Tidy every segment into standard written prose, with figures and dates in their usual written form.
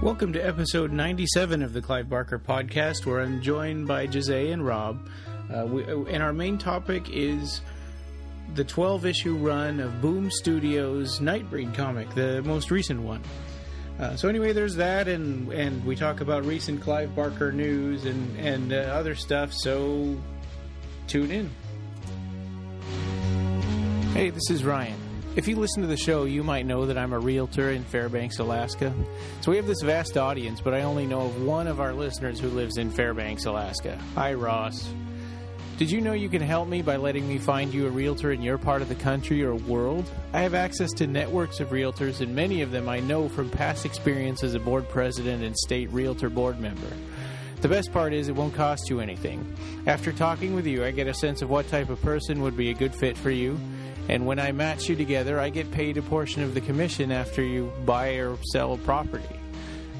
Welcome to episode 97 of the Clive Barker podcast, where I'm joined by Jose and Rob. And our main topic is the 12-issue run of Boom Studios' Nightbreed comic, the most recent one. So anyway, there's that, and we talk about recent Clive Barker news and other stuff, so tune in. Hey, this is Ryan. If you listen to the show, you might know that I'm a realtor in Fairbanks, Alaska. So we have this vast audience, but I only know of one of our listeners who lives in Fairbanks, Alaska. Hi, Ross. Did you know you can help me by letting me find you a realtor in your part of the country or world? I have access to networks of realtors, and many of them I know from past experience as a board president and state realtor board member. The best part is it won't cost you anything. After talking with you, I get a sense of what type of person would be a good fit for you. And when I match you together, I get paid a portion of the commission after you buy or sell a property.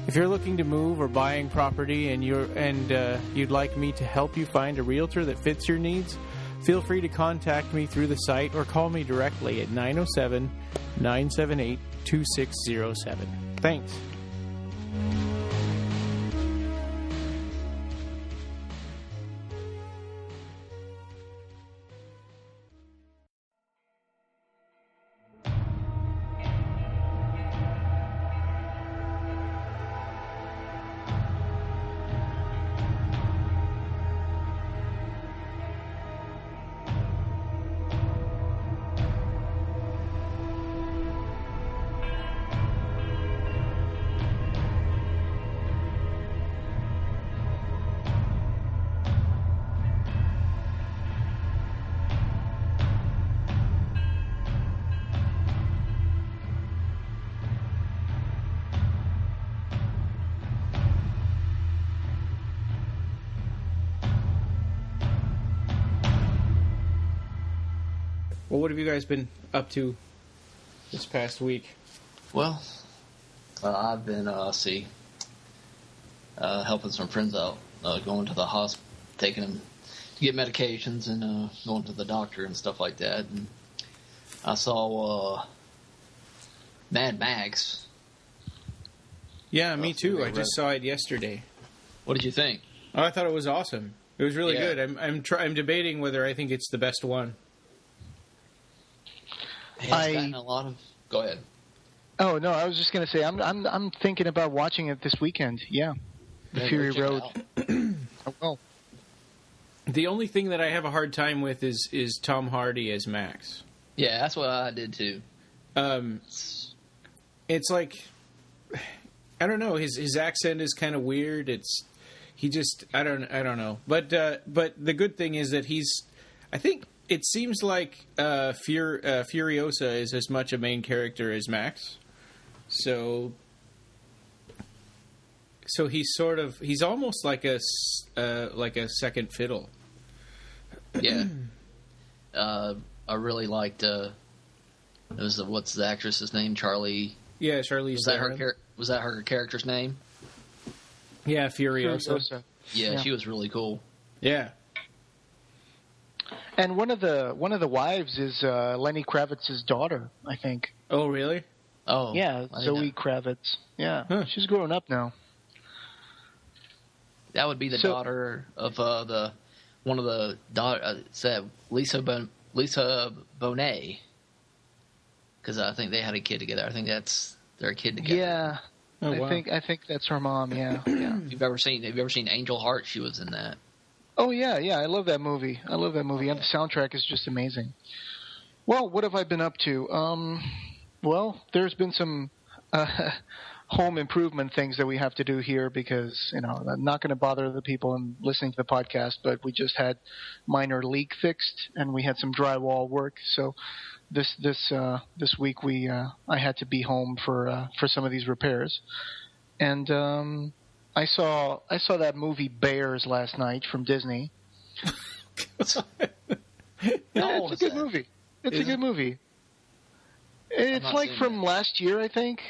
If you're looking to move or buying property and you'd like me to help you find a realtor that fits your needs, feel free to contact me through the site or call me directly at 907-978-2607. Thanks. Well, what have you guys been up to this past week? Well, I've been, helping some friends out, going to the hospital, taking them to get medications and going to the doctor and stuff like that. And I saw Mad Max. Yeah, me too. I just saw it yesterday. What did you think? Oh, I thought it was awesome. It was really good. I'm debating whether I think it's the best one. It's gotten a lot of. Go ahead. Oh no, I was just going to say I'm thinking about watching it this weekend. Yeah, the Fury Road. Oh well. The only thing that I have a hard time with is Tom Hardy as Max. Yeah, that's what I did too. It's like, I don't know. His accent is kind of weird. I don't know. But the good thing is that I think. It seems like Furiosa is as much a main character as Max, so he's almost like a second fiddle. Yeah, I really liked. What's the actress's name? Charlie. Yeah, Charlize Theron. Was that her character's name? Yeah, Furiosa. Yeah, she was really cool. Yeah. And one of the wives is Lenny Kravitz's daughter, I think. Oh, really? Oh, yeah, Zoe Kravitz. Yeah, She's grown up now. That would be the daughter of one of the Lisa Bonet, because I think they had a kid together. I think that's their kid together. Yeah, I think that's her mom. Yeah, yeah. Have you ever seen Angel Heart? She was in that. Oh, yeah, I love that movie. And the soundtrack is just amazing. Well, what have I been up to? Well, there's been some home improvement things that we have to do here because, I'm not going to bother the people listening to the podcast, but we just had minor leak fixed and we had some drywall work. So this week I had to be home for some of these repairs. And I saw that movie Bears last night from Disney. It's a good movie. It's a good movie. It's like from last year, I think.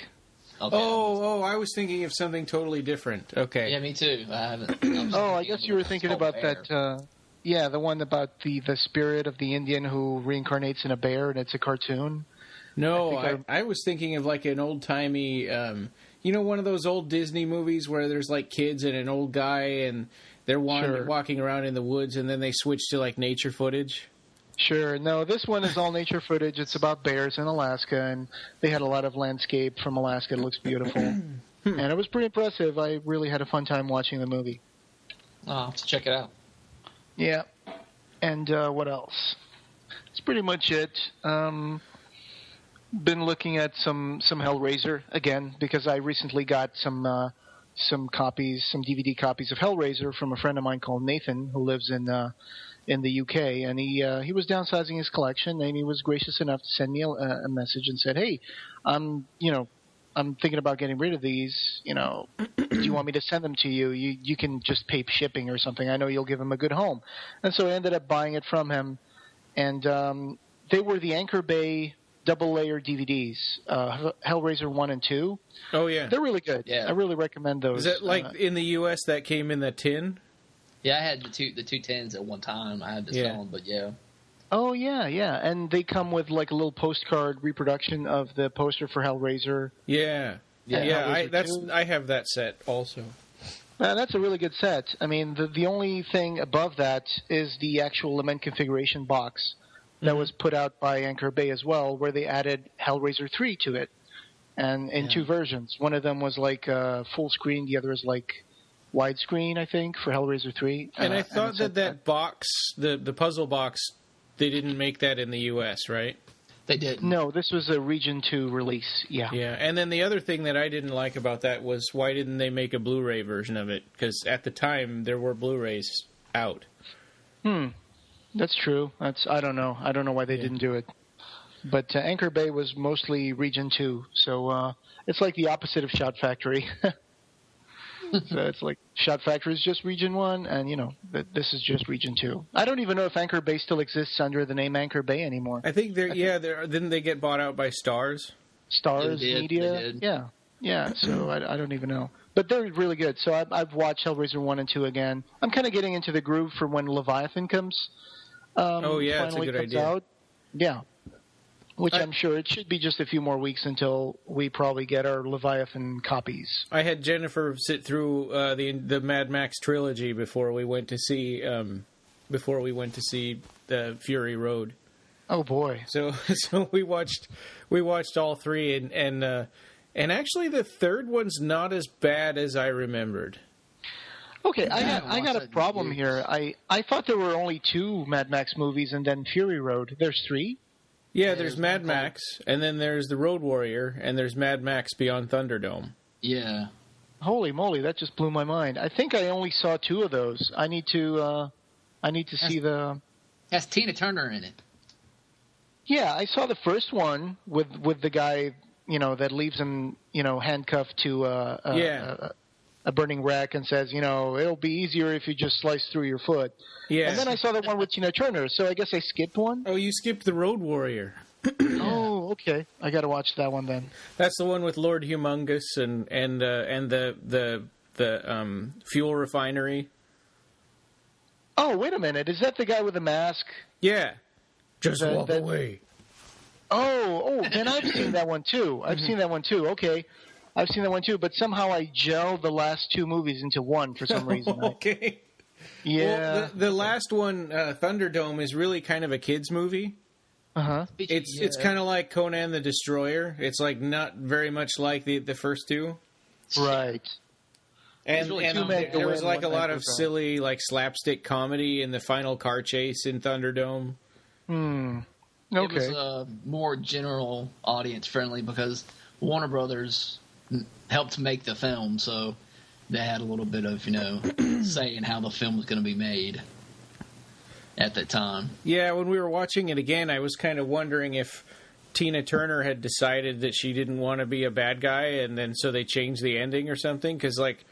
Okay. Oh, I was thinking of something totally different. Okay. Yeah, me too. I haven't. I guess you were thinking about that. The one about the spirit of the Indian who reincarnates in a bear, and it's a cartoon. No, I was thinking of like an old-timey, one of those old Disney movies where there's like kids and an old guy and they're walking around in the woods and then they switch to like nature footage? Sure. No, this one is all nature footage. It's about bears in Alaska, and they had a lot of landscape from Alaska. It looks beautiful. And it was pretty impressive. I really had a fun time watching the movie. I'll have to check it out. Yeah. And what else? That's pretty much it. Been looking at some Hellraiser again because I recently got some DVD copies of Hellraiser from a friend of mine called Nathan who lives in the UK, and he was downsizing his collection, and he was gracious enough to send me a message and said, "Hey, I'm thinking about getting rid of these. Do you want me to send them to you? You can just pay shipping or something. I know you'll give him a good home." And so I ended up buying it from him, and they were the Anchor Bay double-layer DVDs, Hellraiser 1 and 2. Oh, yeah. They're really good. Yeah. I really recommend those. Is that like in the U.S. that came in the tin? Yeah, I had the two tens at one time. I had to sell them, but yeah. Oh, yeah. And they come with like a little postcard reproduction of the poster for Hellraiser. Yeah. I have that set also. That's a really good set. I mean, the only thing above that is the actual Lament configuration box that was put out by Anchor Bay as well, where they added Hellraiser 3 to it, and in two versions. One of them was like full screen, the other is like widescreen, I think, for Hellraiser 3. And I thought that box, the puzzle box, they didn't make that in the U.S., right? They did. No, this was a Region 2 release, yeah. Yeah, and then the other thing that I didn't like about that was why didn't they make a Blu-ray version of it? Because at the time, there were Blu-rays out. That's true. I don't know. I don't know why they didn't do it. But Anchor Bay was mostly Region 2, so it's like the opposite of Shout Factory. So it's like Shout Factory is just Region 1, and, this is just Region 2. I don't even know if Anchor Bay still exists under the name Anchor Bay anymore. I think didn't they get bought out by Stars? Stars Media? They did. Yeah, so I don't even know. But they're really good. So I've watched Hellraiser 1 and 2 again. I'm kind of getting into the groove for when Leviathan comes. It's a good idea. Out. Yeah. Which I'm sure it should be just a few more weeks until we probably get our Leviathan copies. I had Jennifer sit through the Mad Max trilogy before we went to see the Fury Road. Oh boy! So we watched all three, and actually the third one's not as bad as I remembered. Okay, I got a problem here. I thought there were only 2 Mad Max movies and then Fury Road. There's 3? Yeah, there's Mad Max, and then there's The Road Warrior, and there's Mad Max Beyond Thunderdome. Yeah. Holy moly, that just blew my mind. I think I only saw 2 of those. I need to see the... Has Tina Turner in it. Yeah, I saw the first one with the guy, that leaves him, handcuffed to a burning wreck and says, it'll be easier if you just slice through your foot. Yeah. And then I saw the one with Tina Turner, so I guess I skipped one. Oh, you skipped The Road Warrior. Oh, okay. I got to watch that one then. That's the one with Lord Humongous and the fuel refinery. Oh, wait a minute. Is that the guy with the mask? Yeah. Just walk away. Oh, then I've seen that one too. I've seen that one too. Okay. I've seen that one too, but somehow I gelled the last 2 movies into one for some reason. Okay. Yeah. Well, the last one, Thunderdome, is really kind of a kid's movie. Uh-huh. It's kind of like Conan the Destroyer. It's like not very much like the first 2. Right. And there was like a lot of silly like slapstick comedy in the final car chase in Thunderdome. Okay. It was more general audience friendly because Warner Brothers helped make the film, so they had a little bit of, say in how the film was going to be made at that time. Yeah, when we were watching it again, I was kind of wondering if Tina Turner had decided that she didn't want to be a bad guy, and then so they changed the ending or something, because like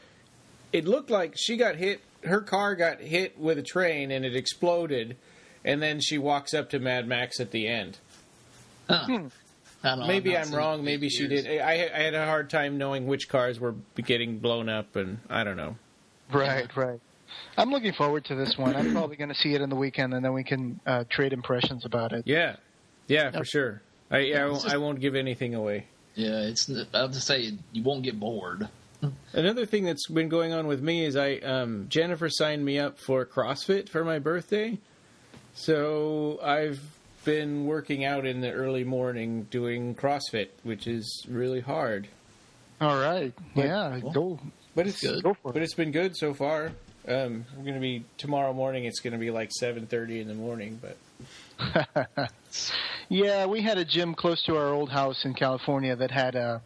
it looked like she got hit, her car got hit with a train and it exploded, and then she walks up to Mad Max at the end. Huh. Maybe I'm wrong. Maybe she did. I had a hard time knowing which cars were getting blown up, and I don't know. Right. I'm looking forward to this one. I'm probably going to see it in the weekend, and then we can trade impressions about it. Yeah, for sure. I won't give anything away. Yeah, it's. I have to say, you won't get bored. Another thing that's been going on with me is Jennifer signed me up for CrossFit for my birthday. So I've been working out in the early morning doing CrossFit, which is really hard. All right. Go. But it's good. Go for it. But it's been good so far. We're going to be tomorrow morning. It's going to be like 7:30 in the morning. But yeah, we had a gym close to our old house in California that had a,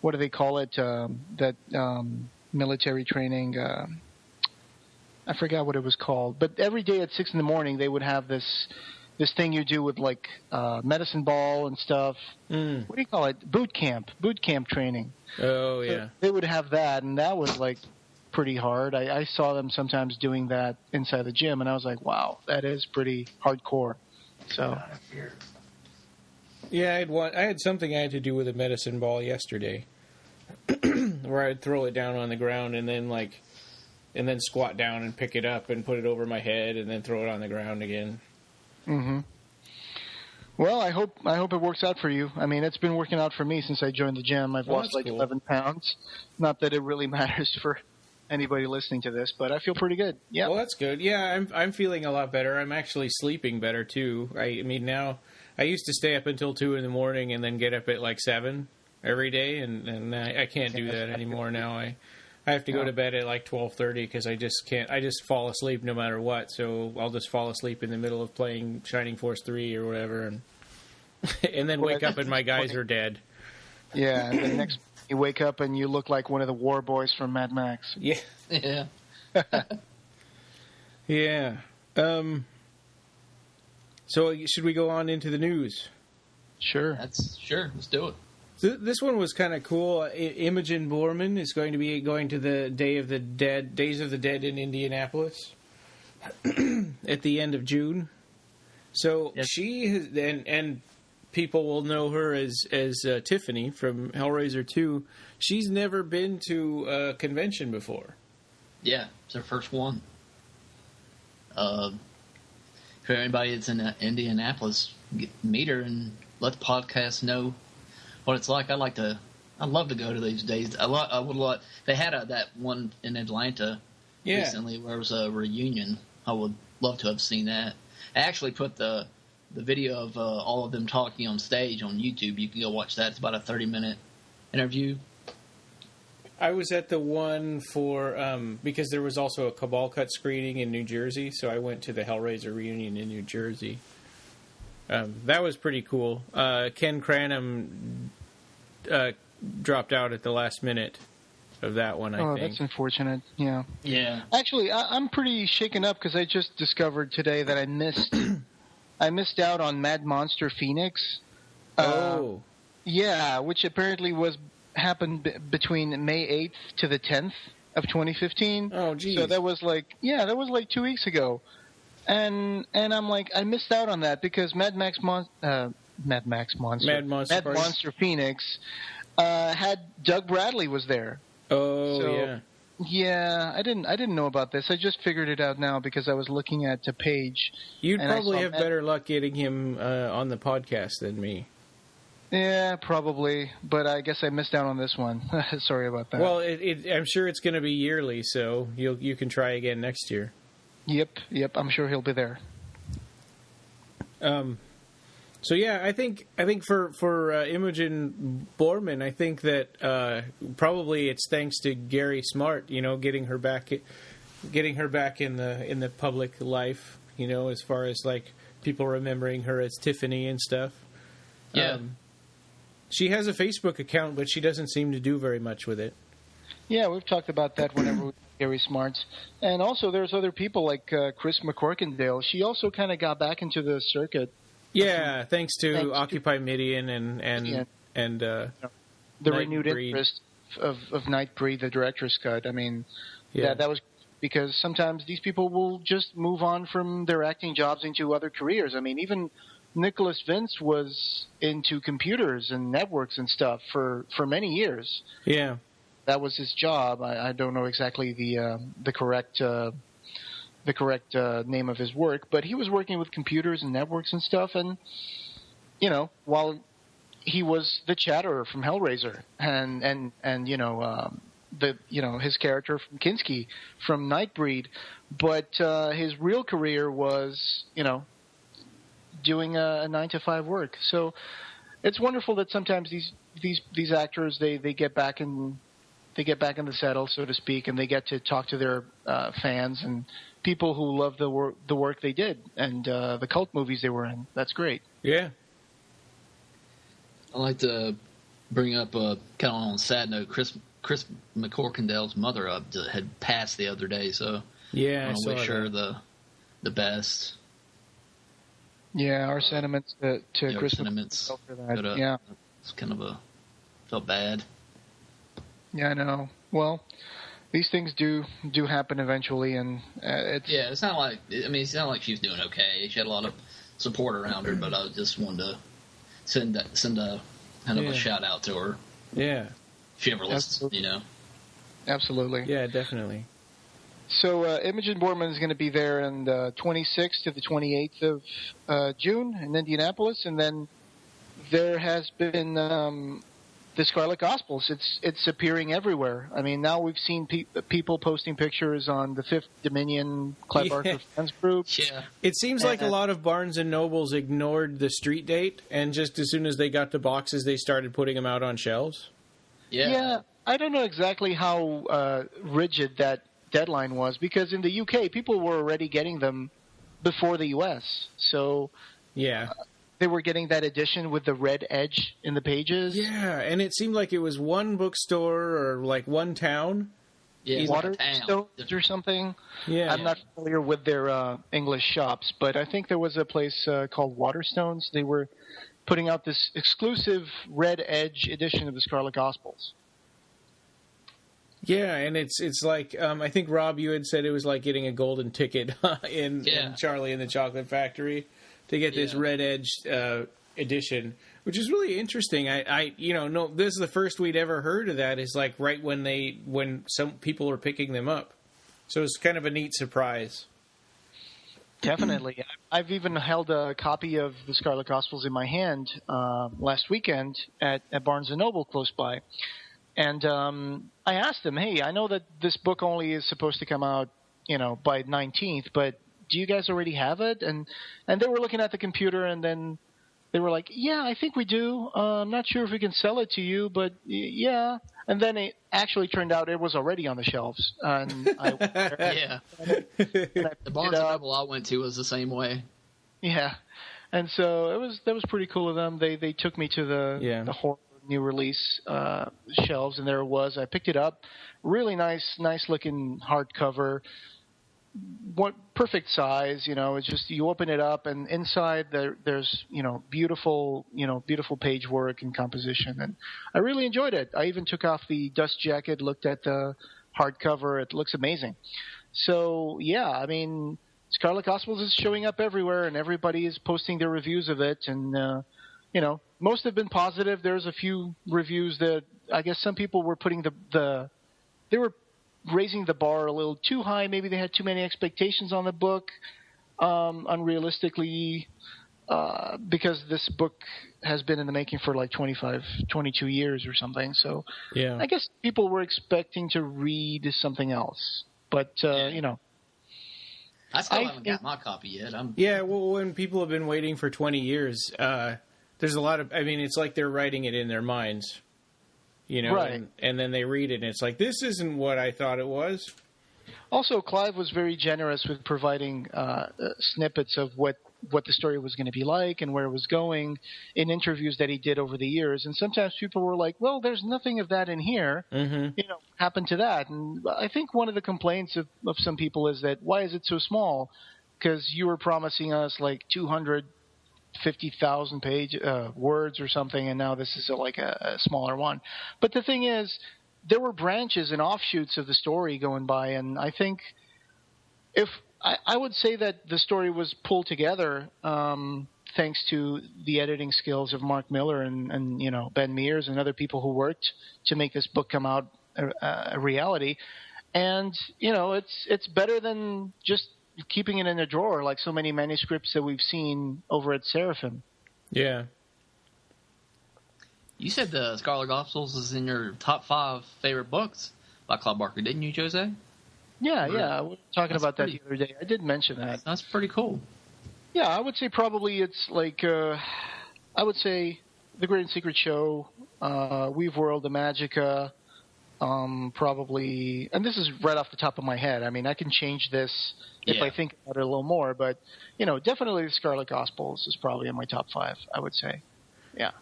what do they call it? That military training. I forgot what it was called. But every day at 6 in the morning, they would have this thing you do with like medicine ball and stuff. What do you call it? Boot camp training. Oh yeah. So they would have that, and that was like pretty hard. I saw them sometimes doing that inside the gym, and I was like, wow, that is pretty hardcore. So yeah, I had something I had to do with a medicine ball yesterday, where I'd throw it down on the ground and then squat down and pick it up and put it over my head and then throw it on the ground again. Mm-hmm. Well, I hope it works out for you. I mean, it's been working out for me since I joined the gym. I've lost like cool. 11 pounds. Not that it really matters for anybody listening to this, but I feel pretty good. Yeah. Well, that's good. Yeah, I'm feeling a lot better. I'm actually sleeping better too. I mean, now I used to stay up until 2 in the morning and then get up at like 7 every day, and I can't do that anymore now. I have to go to bed at like 12:30 because I just can't. I just fall asleep no matter what. So I'll just fall asleep in the middle of playing Shining Force 3 or whatever, and then wake up and my guys are dead. Yeah, and then next you wake up and you look like one of the war boys from Mad Max. Yeah. Yeah. Yeah. So should we go on into the news? Sure. Let's do it. This one was kind of cool. Imogen Borman is going to be going to the Days of the Dead in Indianapolis at the end of June. So yes. She has, and people will know her as Tiffany from Hellraiser 2. She's never been to a convention before. Yeah, it's her first one. For anybody that's in Indianapolis, meet her and let the podcast know what it's like. I'd love to go to these days. They had that one in Atlanta recently where it was a reunion. I would love to have seen that. I actually put the video of all of them talking on stage on YouTube. You can go watch that. It's about a 30-minute interview. I was at the one for because there was also a Cabal Cut screening in New Jersey, so I went to the Hellraiser reunion in New Jersey. That was pretty cool. Ken Cranham dropped out at the last minute of that one, I think. Oh, that's unfortunate. Yeah. Yeah. Actually, I'm pretty shaken up because I just discovered today that I missed out on Mad Monster Phoenix. Oh. Yeah, which apparently happened between May 8th to the 10th of 2015. Oh, geez. So that was like 2 weeks ago. And I'm like, I missed out on that because Mad Monster Phoenix had Doug Bradley was there. Oh, so, yeah. Yeah, I didn't know about this. I just figured it out now because I was looking at a page. You'd probably have better luck getting him on the podcast than me. Yeah, probably, but I guess I missed out on this one. Sorry about that. Well, I'm sure it's going to be yearly, so you can try again next year. Yep. I'm sure he'll be there. So yeah, I think for Imogen Borman, I think that probably it's thanks to Gary Smart, getting her back in the public life, as far as like people remembering her as Tiffany and stuff. Yeah. She has a Facebook account, but she doesn't seem to do very much with it. Yeah, we've talked about that whenever we Gary Smarts. And also there's other people like Chris McCorkindale. She also kind of got back into the circuit. Yeah, thanks to Occupy Midian and the renewed interest of Nightbreed, the director's cut. I mean, that was because sometimes these people will just move on from their acting jobs into other careers. I mean, even Nicholas Vince was into computers and networks and stuff for many years. Yeah. That was his job. I don't know exactly the correct name of his work, but he was working with computers and networks and stuff. And while he was the Chatterer from Hellraiser, and his character from Kinski from Nightbreed, but his real career was doing a 9-to-5 work. So it's wonderful that sometimes these actors they get back in the saddle, so to speak, and they get to talk to their fans and people who love the work they did and the cult movies they were in. That's great. Yeah. I'd like to bring up kind of on a sad note. Chris McCorkindale's mother had passed the other day, so yeah, I want to wish her the best. Yeah, our sentiments to Chris sentiments for that. Yeah, it's kind of felt bad. Yeah, I know. Well, these things do happen eventually, and it's not like it's not like she's doing okay. She had a lot of support around her, but I just wanted to send a kind of a shout out to her. Yeah, if she ever listens, Absolutely. Yeah, definitely. So Imogen Borman is going to be there on the 26th to the 28th of June in Indianapolis, and then there has been the Scarlet Gospels. It's appearing everywhere. I mean, now we've seen people posting pictures on the Fifth Dominion Clive Arthur fans group. Yeah. It seems like a lot of Barnes and Nobles ignored the street date, and just as soon as they got the boxes, they started putting them out on shelves. Yeah, I don't know exactly how rigid that deadline was, because in the UK, people were already getting them before the US. So yeah, they were getting that edition with the red edge in the pages. Yeah, and it seemed like it was one bookstore or like one town. Yeah, Waterstones or something. Yeah, I'm not familiar with their English shops, but I think there was a place called Waterstones. They were putting out this exclusive red edge edition of the Scarlet Gospels. Yeah, and it's like I think Rob, you had said it was like getting a golden ticket in Charlie and the Chocolate Factory to get this red edged edition, which is really interesting. This is the first we'd ever heard of that. Is like right when some people were picking them up, so it's kind of a neat surprise. Definitely, I've even held a copy of the Scarlet Gospels in my hand last weekend at Barnes and Noble close by. And I asked them, hey, I know that this book only is supposed to come out, by 19th, but do you guys already have it? And they were looking at the computer, and then they were like, yeah, I think we do. I'm not sure if we can sell it to you, but yeah. And then it actually turned out it was already on the shelves. And yeah. The Barnes and Noble I went to was the same way. Yeah. And so that was pretty cool of them. They took me to the horror new release shelves, and there it was. I picked it up. Really nice looking hardcover. What perfect size, it's just you open it up, and inside there's beautiful page work and composition, and I really enjoyed it. I even took off the dust jacket, looked at the hardcover. It looks amazing. So yeah, I mean, Scarlet Gospels is showing up everywhere, and everybody is posting their reviews of it, and most have been positive. There's a few reviews that I guess some people were putting they were raising the bar a little too high. Maybe they had too many expectations on the book, unrealistically, because this book has been in the making for like 22 years or something. So yeah, I guess people were expecting to read something else. But, I still haven't got my copy yet. Well, when people have been waiting for 20 years, there's a lot of, it's like they're writing it in their minds, right. And then they read it, and it's like, this isn't what I thought it was. Also, Clive was very generous with providing snippets of what the story was going to be like and where it was going in interviews that he did over the years. And sometimes people were like, well, there's nothing of that in here. Mm-hmm. Happened to that. And I think one of the complaints of some people is that, why is it so small? Because you were promising us like 250,000 page words or something, and now this is like a smaller one. But the thing is, there were branches and offshoots of the story going by, and I think I would say that the story was pulled together thanks to the editing skills of Mark Miller and Ben Mears and other people who worked to make this book come out a reality. And it's better than just keeping it in a drawer like so many manuscripts that we've seen over at Seraphim. Yeah. You said the Scarlet Gospels is in your top 5 favorite books by Clive Barker, didn't you, Jose? Yeah, yeah. We were talking about that the other day. I did mention that. That's pretty cool. Yeah, I would say probably it's like, I would say The Great and Secret Show, Weave World, The Magica, probably, and this is right off the top of my head. I mean, I can change this if I think about it a little more, but, definitely The Scarlet Gospels is probably in my top 5, I would say. Yeah.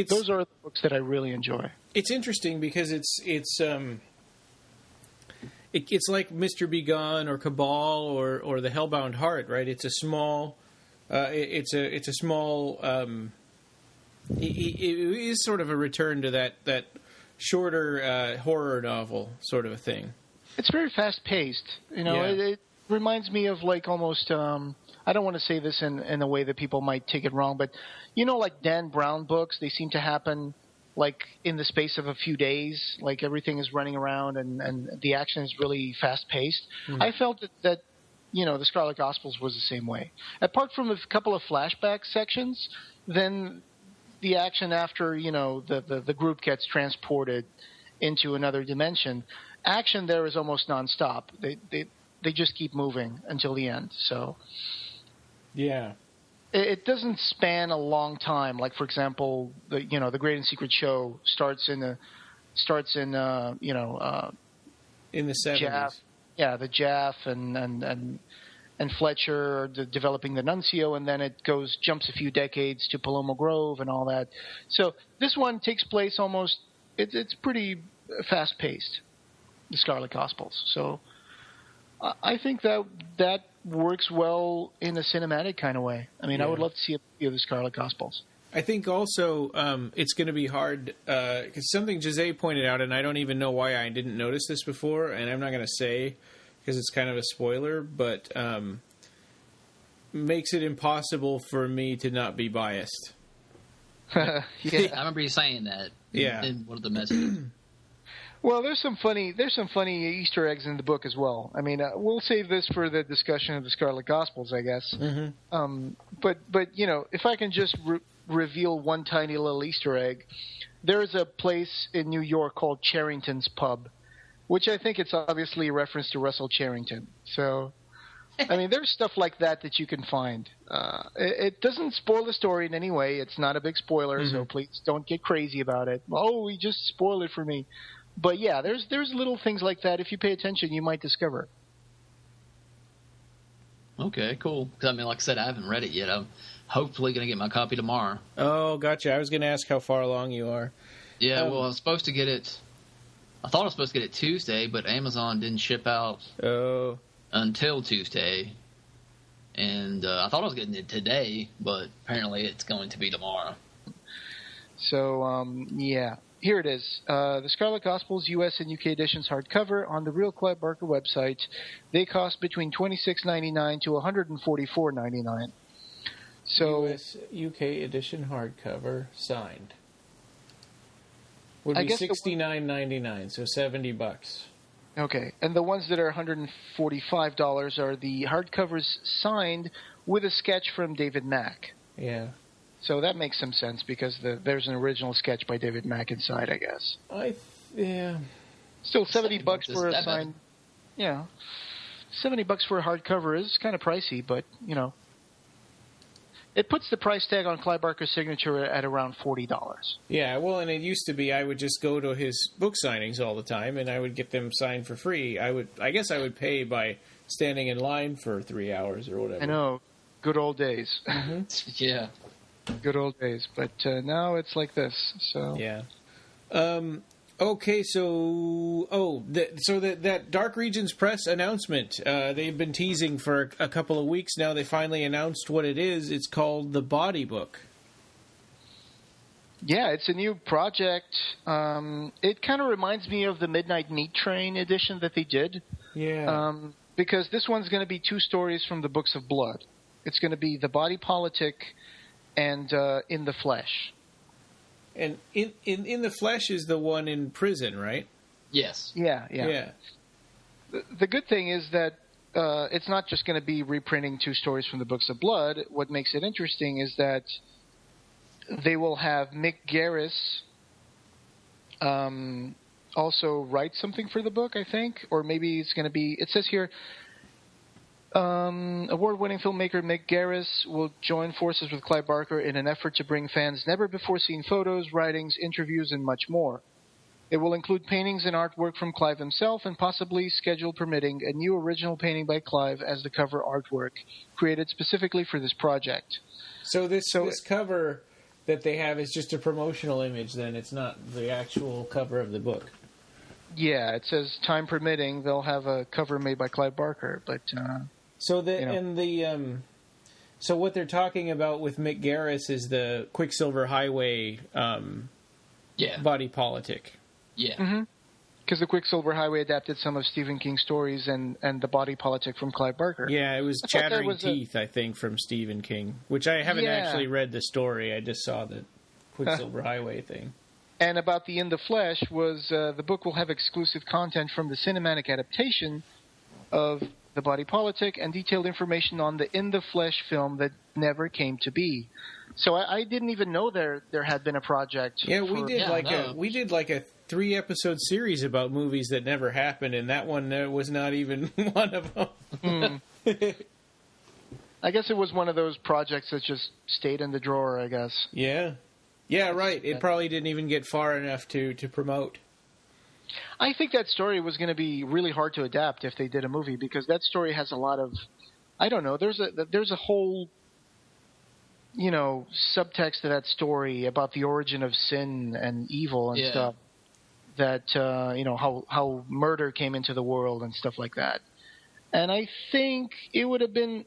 Those are the books that I really enjoy. It's interesting because it's like Mr. Begone or Cabal or The Hellbound Heart, right? It's a small, it is sort of a return to that shorter horror novel sort of a thing. It's very fast paced. It reminds me of like almost. I don't want to say this in a way that people might take it wrong, but like Dan Brown books, they seem to happen like in the space of a few days. Like everything is running around and the action is really fast paced. Mm-hmm. I felt that the Scarlet Gospels was the same way. Apart from a couple of flashback sections, then the action after the group gets transported into another dimension, action there is almost nonstop. They just keep moving until the end. So yeah, it doesn't span a long time. Like for example, the Great and Secret Show starts in the 70s. Jaff, the Jaff and Fletcher are developing the Nuncio, and then it jumps a few decades to Paloma Grove and all that. So this one takes place almost. It's pretty fast paced, the Scarlet Gospels. So I think that works well in a cinematic kind of way. I mean, I would love to see a few of the Scarlet Gospels. I think also it's going to be hard because something Jose pointed out, and I don't even know why I didn't notice this before, and I'm not going to say because it's kind of a spoiler, but makes it impossible for me to not be biased. I remember you saying that in one of the messages. Well, there's some funny Easter eggs in the book as well. I mean, we'll save this for the discussion of the Scarlet Gospels, I guess. Mm-hmm. But if I can just reveal one tiny little Easter egg, there is a place in New York called Charrington's Pub, which I think it's obviously a reference to Russell Charrington. So, I mean, there's stuff like that you can find. It doesn't spoil the story in any way. It's not a big spoiler, so please don't get crazy about it. Oh, he just spoiled it for me. But yeah, there's little things like that. If you pay attention, you might discover. Okay, cool. Because I mean, like I said, I haven't read it yet. I'm hopefully going to get my copy tomorrow. Oh, gotcha. I was going to ask how far along you are. Yeah, well, I was supposed to get it. I thought I was supposed to get it Tuesday, but Amazon didn't ship out until Tuesday. And I thought I was getting it today, but apparently it's going to be tomorrow. So, yeah. Here it is. The Scarlet Gospels U.S. and U.K. editions hardcover on the Real Clive Barker website. They cost between $26.99 to $144.99. So U.S. U.K. edition hardcover signed would be $69.99, so $70. Okay, and the ones that are $145 are the hardcovers signed with a sketch from David Mack. Yeah. So that makes some sense because there's an original sketch by David Mack inside, I guess. Still $70 for a signed. Yeah, $70 for a hardcover is kind of pricey, but it puts the price tag on Clive Barker's signature at around $40. Yeah, well, and it used to be I would just go to his book signings all the time, and I would get them signed for free. I guess I would pay by standing in line for 3 hours or whatever. I know, good old days. Mm-hmm. Yeah. Good old days, but now it's like this. So yeah. Okay, so that Dark Regions Press announcement they've been teasing for a couple of weeks now. They finally announced what it is. It's called the Body Book. Yeah, it's a new project. It kind of reminds me of the Midnight Meat Train edition that they did. Yeah. Because this one's going to be 2 stories from the Books of Blood. It's going to be The Body Politic and In the Flesh. And in the Flesh is the one in prison, right? Yes. Yeah. The good thing is that it's not just going to be reprinting 2 stories from the Books of Blood. What makes it interesting is that they will have Mick Garris also write something for the book, I think, or maybe it's going to be. It says here, award-winning filmmaker Mick Garris will join forces with Clive Barker in an effort to bring fans never-before-seen photos, writings, interviews, and much more. It will include paintings and artwork from Clive himself, and possibly, schedule permitting, a new original painting by Clive as the cover artwork, created specifically for this project. So this cover that they have is just a promotional image, then? It's not the actual cover of the book? Yeah, it says, time permitting, they'll have a cover made by Clive Barker, but... So so what they're talking about with Mick Garris is the Quicksilver Highway body politic. Yeah. Because the Quicksilver Highway adapted some of Stephen King's stories and the body politic from Clive Barker. Yeah, it was Chattering Teeth, I think, from Stephen King, which I haven't actually read the story. I just saw the Quicksilver Highway thing. And about the In the Flesh was the book will have exclusive content from the cinematic adaptation of the body politic and detailed information on the In the Flesh film that never came to be. So I didn't even know there had been a project. Yeah, we did like a 3-episode series about movies that never happened, and that one was not even one of them. I guess it was one of those projects that just stayed in the drawer, I guess. Yeah. Yeah, right. It probably didn't even get far enough to promote. I think that story was going to be really hard to adapt if they did a movie, because that story has a lot of, I don't know, there's a whole, subtext to that story about the origin of sin and evil and stuff. That, how murder came into the world and stuff like that. And I think it would have been,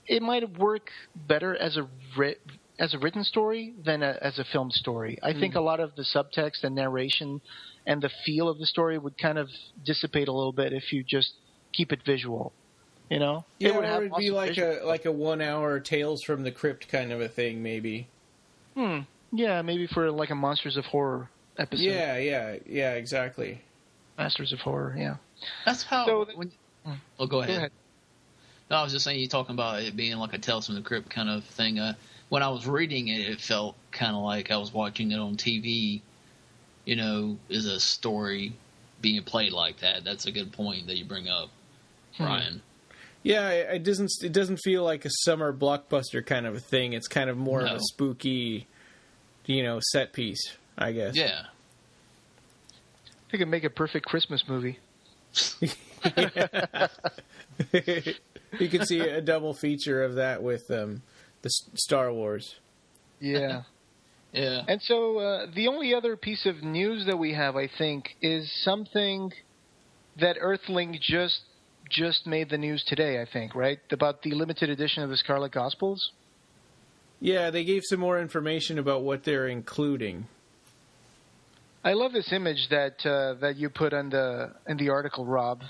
it might have worked better as a written story than as a film story. I think a lot of the subtext and narration and the feel of the story would kind of dissipate a little bit if you just keep it visual. Yeah, it would be like a 1-hour Tales from the Crypt kind of a thing, maybe. Yeah, maybe for like a Monsters of Horror episode. Yeah, exactly. Masters of Horror, yeah. That's how... go ahead. Go ahead. No, I was just saying, you're talking about it being like a Tales from the Crypt kind of thing. When I was reading it, it felt kind of like I was watching it on TV, is a story being played like that. That's a good point that you bring up, Brian. Yeah, it doesn't feel like a summer blockbuster kind of a thing. It's kind of more of a spooky, set piece, I guess. Yeah. I think it'd make a perfect Christmas movie. You could see a double feature of that with the Star Wars. Yeah. Yeah. And so the only other piece of news that we have, I think, is something that Earthling just made the news today, I think, right? About the limited edition of the Scarlet Gospels. Yeah, they gave some more information about what they're including. I love this image that you put in the article, Rob.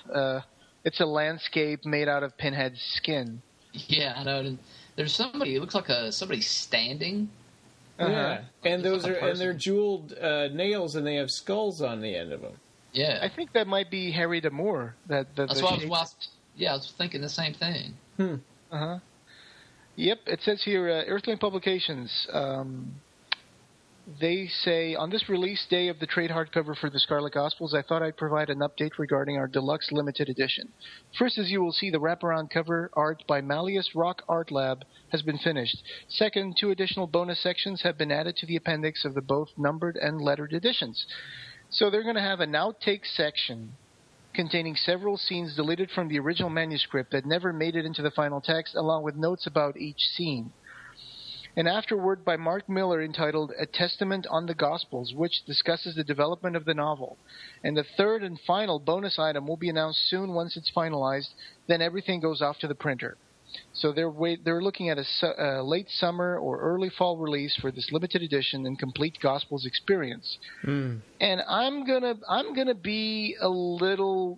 It's a landscape made out of Pinhead's skin. Yeah, I know. There's somebody. It looks like somebody standing. Yeah, and they're jeweled nails, and they have skulls on the end of them. Yeah, I think that might be Harry D'Amour. That's what I was thinking the same thing. Yep, it says here, Earthling Publications. They say, on this release day of the trade hardcover for the Scarlet Gospels, I thought I'd provide an update regarding our deluxe limited edition. First, as you will see, the wraparound cover art by Malleus Rock Art Lab has been finished. Second, 2 additional bonus sections have been added to the appendix of the both numbered and lettered editions. So they're going to have an outtake section containing several scenes deleted from the original manuscript that never made it into the final text, along with notes about each scene. An afterword by Mark Miller entitled A Testament on the Gospels, which discusses the development of the novel. And the third and final bonus item will be announced soon once it's finalized, then everything goes off to the printer. So they're looking at a late summer or early fall release for this limited edition and complete Gospels experience. And I'm gonna be a little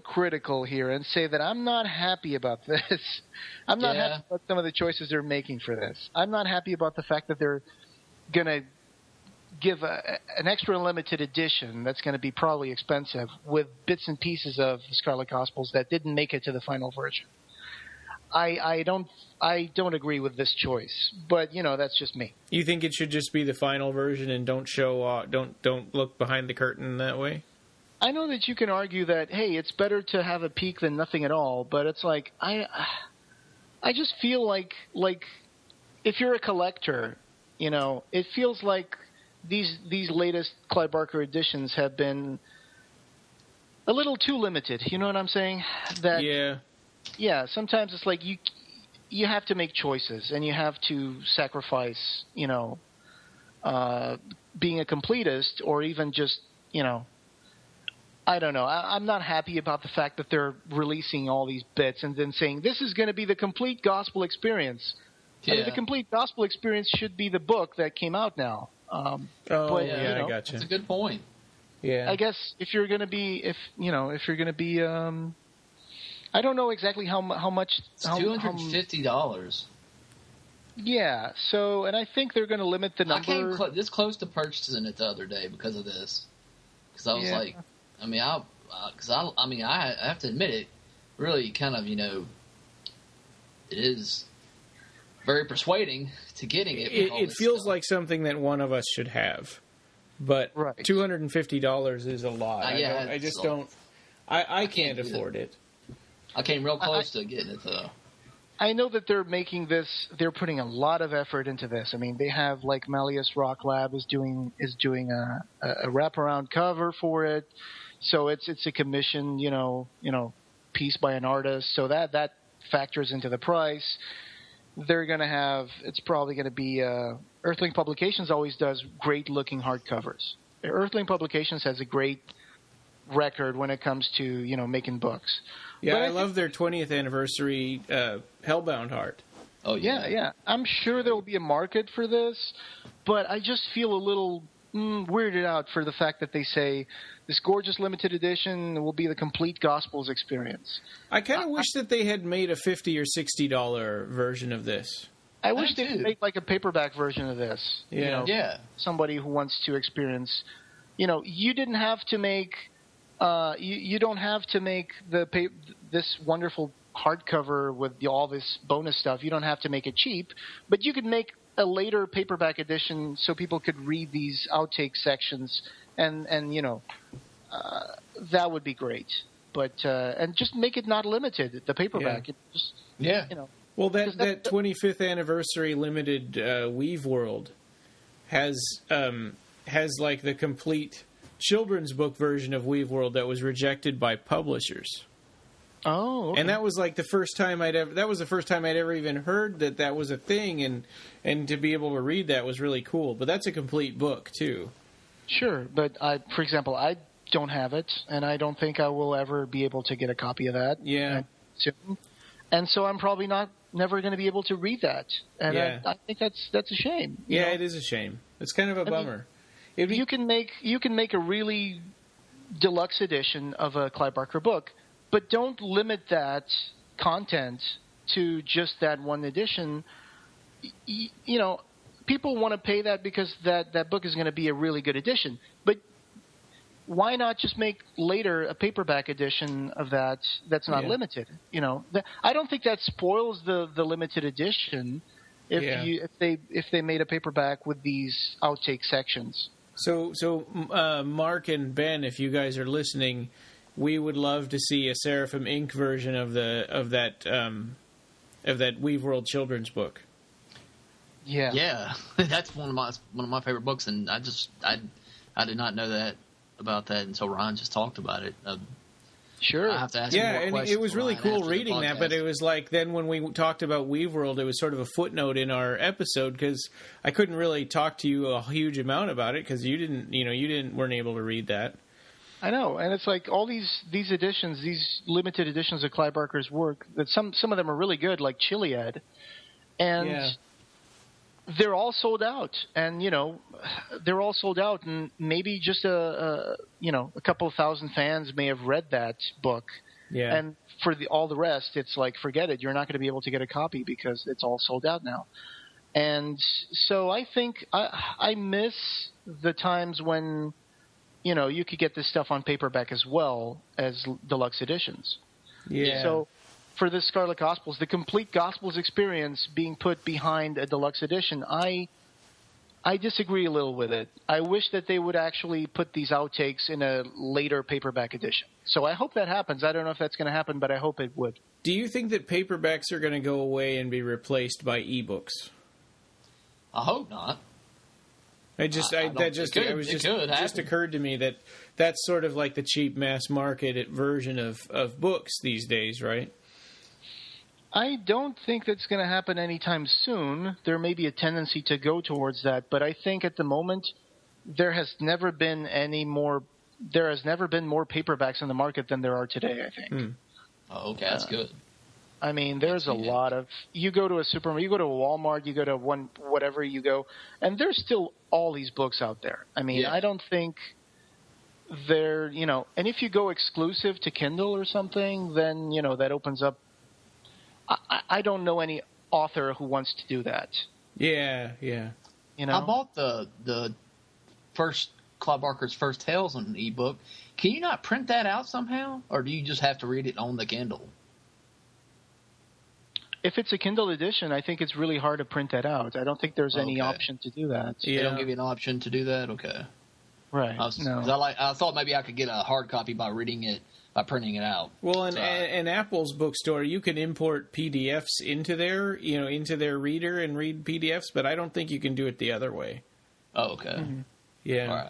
critical here and say that I'm not happy about this. I'm not happy about some of the choices they're making for this. I'm not happy about the fact that they're going to give an extra limited edition that's going to be probably expensive with bits and pieces of the Scarlet Gospels that didn't make it to the final version. I don't agree with this choice, but that's just me. You think it should just be the final version and don't show don't look behind the curtain that way? I know that you can argue that, hey, it's better to have a peek than nothing at all, but it's like I just feel like if you're a collector, it feels like these latest Clive Barker editions have been a little too limited. You know what I'm saying? That yeah, sometimes it's like you have to make choices and you have to sacrifice, being a completist or even just, I don't know. I'm not happy about the fact that they're releasing all these bits and then saying this is going to be the complete gospel experience. Yeah. I mean, the complete gospel experience should be the book that came out now. I gotcha. That's a good point. Yeah. I guess if you're going to be, I don't know exactly how much. It's $250. Yeah. So, and I think they're going to limit the number. I came this close to purchasing it the other day because of this. Because I was like, I have to admit it, really kind of, it is very persuading to getting it. It feels like something that one of us should have, but right. $250 is a lot. I can't afford it. I came real close to getting it though. I know that they're making this. They're putting a lot of effort into this. I mean, they have like Malleus Rock Lab is doing a wraparound cover for it. So it's a commission, piece by an artist. So that factors into the price. They're going to have. It's probably going to be. Earthling Publications always does great looking hardcovers. Earthling Publications has a great record when it comes to making books. Yeah, I love their 20th anniversary Hellbound Heart. Oh yeah. I'm sure there will be a market for this, but I just feel a little weirded out for the fact that they say this gorgeous limited edition will be the complete Gospels experience. I kind of wish that they had made a $50 or $60 version of this. I wish they could make like a paperback version of this. Yeah. Somebody who wants to experience. You didn't have to make. You don't have to make this wonderful hardcover with all this bonus stuff. You don't have to make it cheap, but you could make a later paperback edition so people could read these outtake sections, and that would be great. But and just make it not limited. The paperback, Well, that 25th anniversary limited Weave World has like the complete children's book version of Weave World that was rejected by publishers. Oh, okay. And that was like the first time I'd ever even heard that was a thing, and to be able to read that was really cool. But that's a complete book too. Sure, but for example, I don't have it, and I don't think I will ever be able to get a copy of that. Yeah. Soon. And so I'm probably never going to be able to read that, and I think that's a shame. It is a shame. It's kind of a bummer. You can make a really deluxe edition of a Clive Barker book, but don't limit that content to just that one edition. People want to pay that because that book is going to be a really good edition. But why not just make later a paperback edition of that's not limited? I don't think that spoils the limited edition if they made a paperback with these outtake sections. So Mark and Ben, if you guys are listening, we would love to see a Seraphim Inc. version of that Weave World children's book. Yeah, that's one of my favorite books, and I did not know about that until Ron just talked about it. Sure. I have to ask you more questions. And it was really cool reading that, but it was like then when we talked about Weave World, it was sort of a footnote in our episode because I couldn't really talk to you a huge amount about it because you weren't able to read that. I know, and it's like all these editions, these limited editions of Clive Barker's work, that some of them are really good, like Chiliad, and they're all sold out, and and maybe just a couple of thousand fans may have read that book, and for all the rest, it's like forget it, you're not going to be able to get a copy because it's all sold out now, and so I think I miss the times when you could get this stuff on paperback as well as deluxe editions. Yeah. So for the Scarlet Gospels, the complete Gospels experience being put behind a deluxe edition. I disagree a little with it. I wish that they would actually put these outtakes in a later paperback edition. So I hope that happens. I don't know if that's going to happen, but I hope it would. Do you think that paperbacks are going to go away and be replaced by ebooks? I hope not. It just occurred to me that that's sort of like the cheap mass market version of books these days, right? I don't think that's going to happen anytime soon. There may be a tendency to go towards that, but I think at the moment there has never been more paperbacks in the market than there are today, I think. Oh, okay, that's good. I mean, there's a lot of – you go to a supermarket, you go to a Walmart, you go to whatever you go, and there's still all these books out there. I mean, I don't think they're – and if you go exclusive to Kindle or something, then, that opens up – I don't know any author who wants to do that. Yeah. I bought the first Clive Barker's First Tales on an ebook. Can you not print that out somehow, or do you just have to read it on the Kindle? If it's a Kindle edition, I think it's really hard to print that out. I don't think there's any option to do that. They don't give you an option to do that? Okay. Right. I thought maybe I could get a hard copy by reading it, by printing it out. Well, in Apple's bookstore, you can import PDFs into their reader and read PDFs, but I don't think you can do it the other way. Oh, okay. Mm-hmm. Yeah. All right.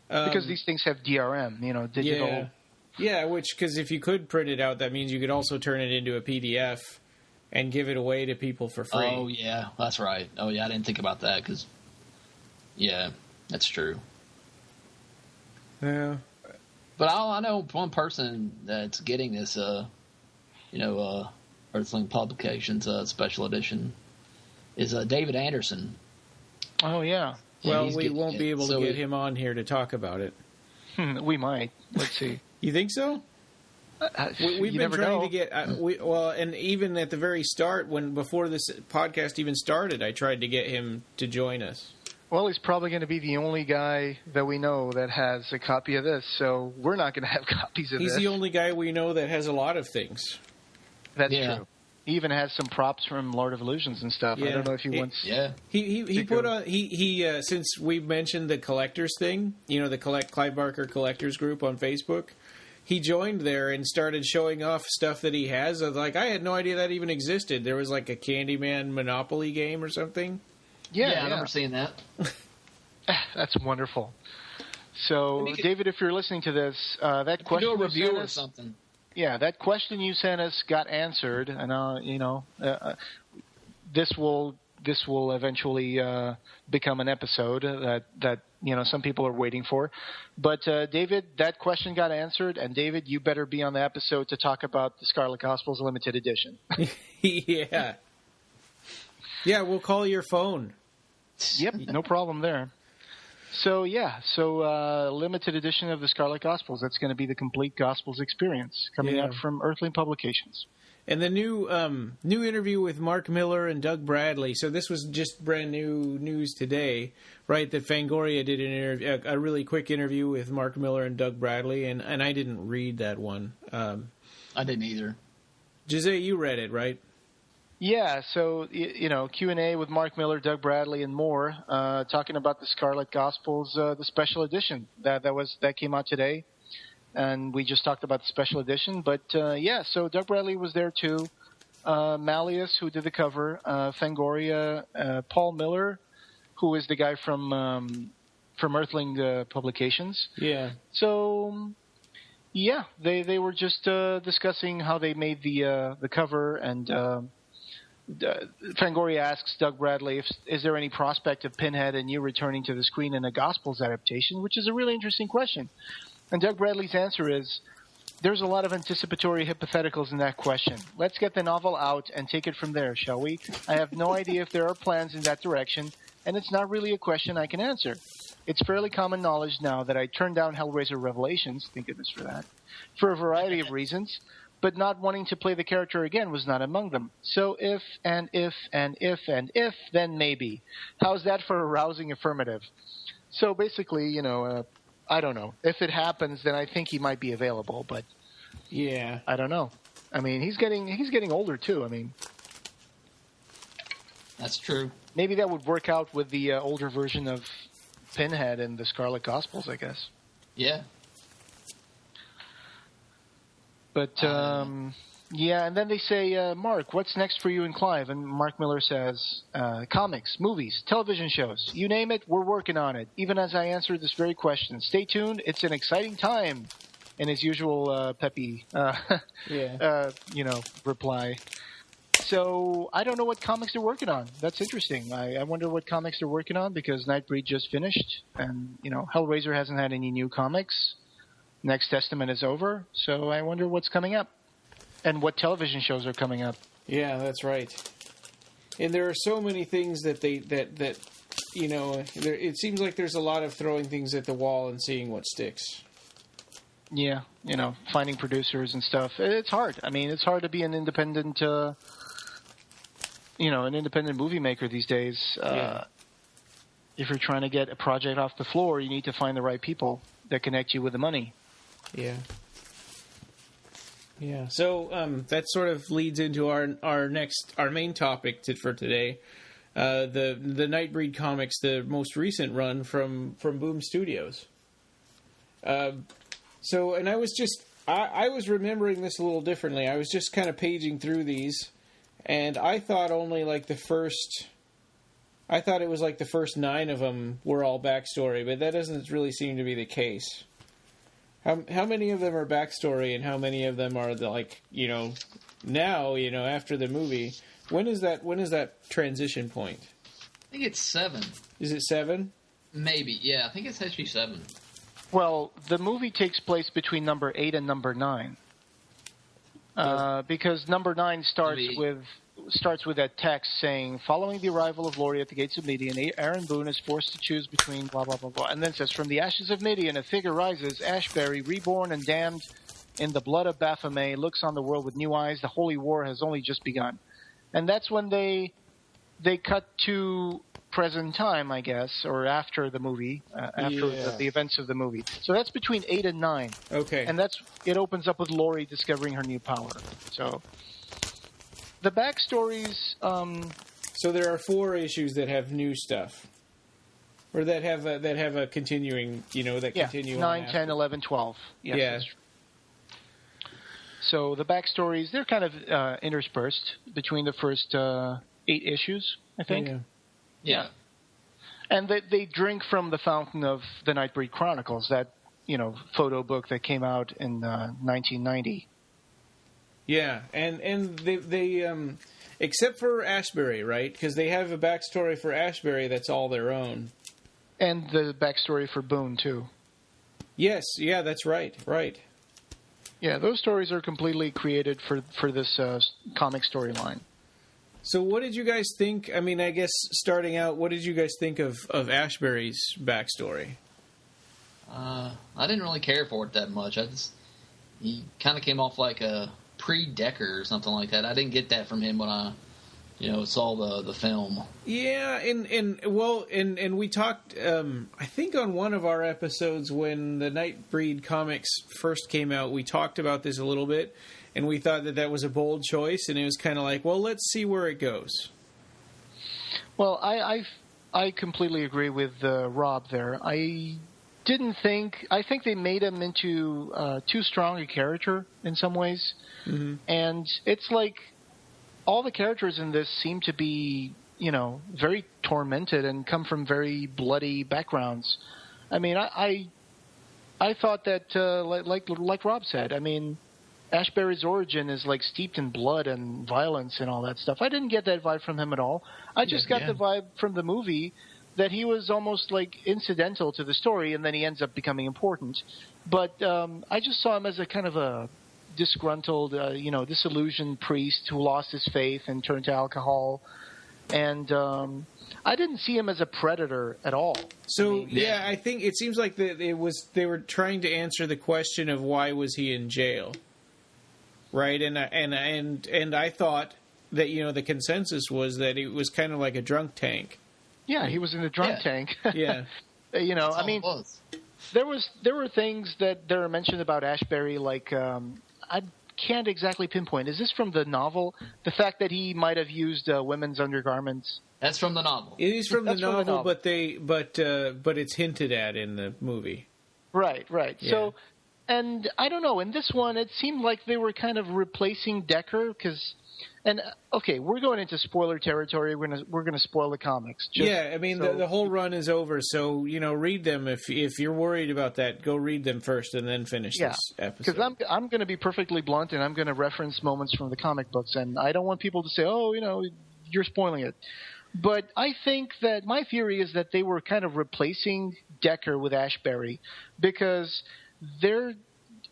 Because these things have DRM, digital. Yeah, because if you could print it out, that means you could also turn it into a PDF and give it away to people for free. Oh, yeah, that's right. Oh, yeah, I didn't think about that because, that's true. Yeah. But I know one person that's getting this, Earthling Publications special edition is David Anderson. Oh, yeah. Well, we won't be able to get him on here to talk about it. We might. Let's see. You think so? We've been trying to get and even at the very start, before this podcast even started, I tried to get him to join us. Well, he's probably going to be the only guy that we know that has a copy of this, so we're not going to have copies of this. He's the only guy we know that has a lot of things. That's true. He even has some props from Lord of Illusions and stuff. Yeah. I don't know if he wants. Yeah. He put on since we mentioned the collectors thing, the Clive Barker collectors group on Facebook. He joined there and started showing off stuff that he has. I had no idea that even existed. There was like a Candyman Monopoly game or something. Yeah, I remember seeing that. That's wonderful. So, David, if you're listening to this, that question do a review or something. Yeah, that question you sent us got answered, and this will eventually become an episode that some people are waiting for. But David, that question got answered, and David, you better be on the episode to talk about the Scarlet Gospels limited edition. Yeah. Yeah, we'll call your phone. Yep, no problem there. So limited edition of the Scarlet Gospels. That's going to be the complete Gospels experience coming out from Earthling Publications. And the new interview with Mark Miller and Doug Bradley. So this was just brand new news today, right? That Fangoria did a really quick interview with Mark Miller and Doug Bradley, and I didn't read that one. I didn't either. Jose, you read it, right? Yeah, so, Q&A with Mark Miller, Doug Bradley, and more, talking about the Scarlet Gospels, the special edition that came out today. And we just talked about the special edition. But, so Doug Bradley was there, too. Malleus, who did the cover, Fangoria, Paul Miller, who is the guy from Earthling Publications. Yeah. So, they were just discussing how they made the cover, and Fangoria asks Doug Bradley, is there any prospect of Pinhead and you returning to the screen in a Gospels adaptation, which is a really interesting question. And Doug Bradley's answer is, there's a lot of anticipatory hypotheticals in that question. Let's get the novel out and take it from there, shall we? I have no idea if there are plans in that direction, and it's not really a question I can answer. It's fairly common knowledge now that I turned down Hellraiser Revelations, thank goodness for that, for a variety of reasons, but not wanting to play the character again was not among them. So if, and if, and if, and if, then maybe. How's that for a rousing affirmative? So basically, I don't know. If it happens, then I think he might be available, but yeah, I don't know. I mean, he's getting older too. I mean, that's true. Maybe that would work out with the older version of Pinhead and the Scarlet Gospels, I guess. Yeah. But yeah, and then they say, Mark, what's next for you and Clive? And Mark Miller says, comics, movies, television shows, you name it, we're working on it. Even as I answer this very question, stay tuned. It's an exciting time. In his usual peppy, reply. So I don't know what comics they're working on. That's interesting. I wonder what comics they're working on because Nightbreed just finished, and Hellraiser hasn't had any new comics. Next Testament is over, so I wonder what's coming up, and what television shows are coming up. Yeah, that's right. And there are so many things that it seems like there's a lot of throwing things at the wall and seeing what sticks. Yeah, finding producers and stuff. It's hard. I mean, it's hard to be an independent, an independent movie maker these days. If you're trying to get a project off the floor, you need to find the right people that connect you with the money. Yeah. Yeah. So that sort of leads into our main topic for today. The Nightbreed comics, the most recent run from Boom Studios. So, and I was remembering this a little differently. I was just kind of paging through these, and I thought it was like the first 9 of them were all backstory, but that doesn't really seem to be the case. How many of them are backstory, and how many of them are now, after the movie? When is that transition point? I think it's 7. Is it 7? Maybe, yeah. I think it's actually 7. Well, the movie takes place between number 8 and number 9. Because number 9 starts with that text saying, following the arrival of Laurie at the gates of Midian, Aaron Boone is forced to choose between blah, blah, blah, blah. And then it says, from the ashes of Midian, a figure rises, Ashbury, reborn and damned in the blood of Baphomet, looks on the world with new eyes. The holy war has only just begun. And that's when they cut to present time, I guess, or after the movie, the events of the movie. So that's between 8 and 9. Okay. And it opens up with Laurie discovering her new power. So the backstories. So there are 4 issues that have new stuff, or that have a continuing, continue. 9, 10, 11, 12. Yes, yeah. So the backstories, they're kind of interspersed between the first 8 issues, I think. Yeah. And they drink from the fountain of the Nightbreed Chronicles, that, photo book that came out in 1990. Yeah, and they except for Ashbury, right? Because they have a backstory for Ashbury that's all their own. And the backstory for Boone, too. Yes, yeah, that's right. Yeah, those stories are completely created for this comic storyline. So what did you guys think? I mean, I guess starting out, what did you guys think of Ashbury's backstory? I didn't really care for it that much. He kind of came off like a pre-Decker or something like that. I didn't get that from him when I, saw the film. Yeah, and we talked, I think on one of our episodes when the Nightbreed comics first came out, we talked about this a little bit. And we thought that was a bold choice, and it was kind of like, well, let's see where it goes. Well, I completely agree with Rob there. I think they made him into too strong a character in some ways. Mm-hmm. And it's like all the characters in this seem to be, very tormented and come from very bloody backgrounds. I mean, I thought that, like Rob said, I mean, Ashbury's origin is like steeped in blood and violence and all that stuff. I didn't get that vibe from him at all. I just got the vibe from the movie that he was almost like incidental to the story, and then he ends up becoming important. But I just saw him as a kind of a disgruntled, disillusioned priest who lost his faith and turned to alcohol. And I didn't see him as a predator at all. So, I think it seems like they were trying to answer the question of why was he in jail. Right, and I thought that the consensus was that it was kind of like a drunk tank. Yeah, he was in a drunk tank. Yeah, I mean, there were things that were mentioned about Ashbury, like I can't exactly pinpoint. Is this from the novel? The fact that he might have used women's undergarments. That's from the novel. It is from the That's from the novel, novel. but it's hinted at in the movie. Right. Yeah. So, and I don't know. In this one, it seemed like they were kind of replacing Decker because. And okay, we're going into spoiler territory. We're gonna spoil the comics. Yeah, I mean the whole run is over, so read them if you're worried about that. Go read them first and then finish this episode. Because I'm going to be perfectly blunt and I'm going to reference moments from the comic books, and I don't want people to say, "Oh, you're spoiling it." But I think that my theory is that they were kind of replacing Decker with Ashbury because they're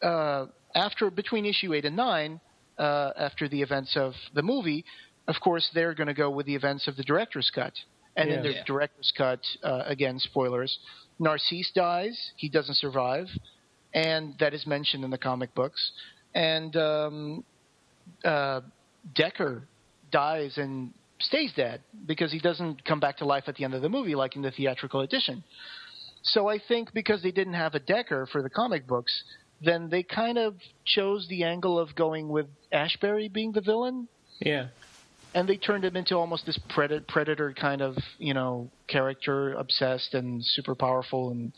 between issue 8 and 9. After the events of the movie, of course, they're going to go with the events of the director's cut. And in the director's cut, again, spoilers, Narcisse dies. He doesn't survive. And that is mentioned in the comic books. And Decker dies and stays dead because he doesn't come back to life at the end of the movie like in the theatrical edition. So I think because they didn't have a Decker for the comic books, then they kind of chose the angle of going with Ashbury being the villain. Yeah. And they turned him into almost this predator kind of, character, obsessed and super powerful and,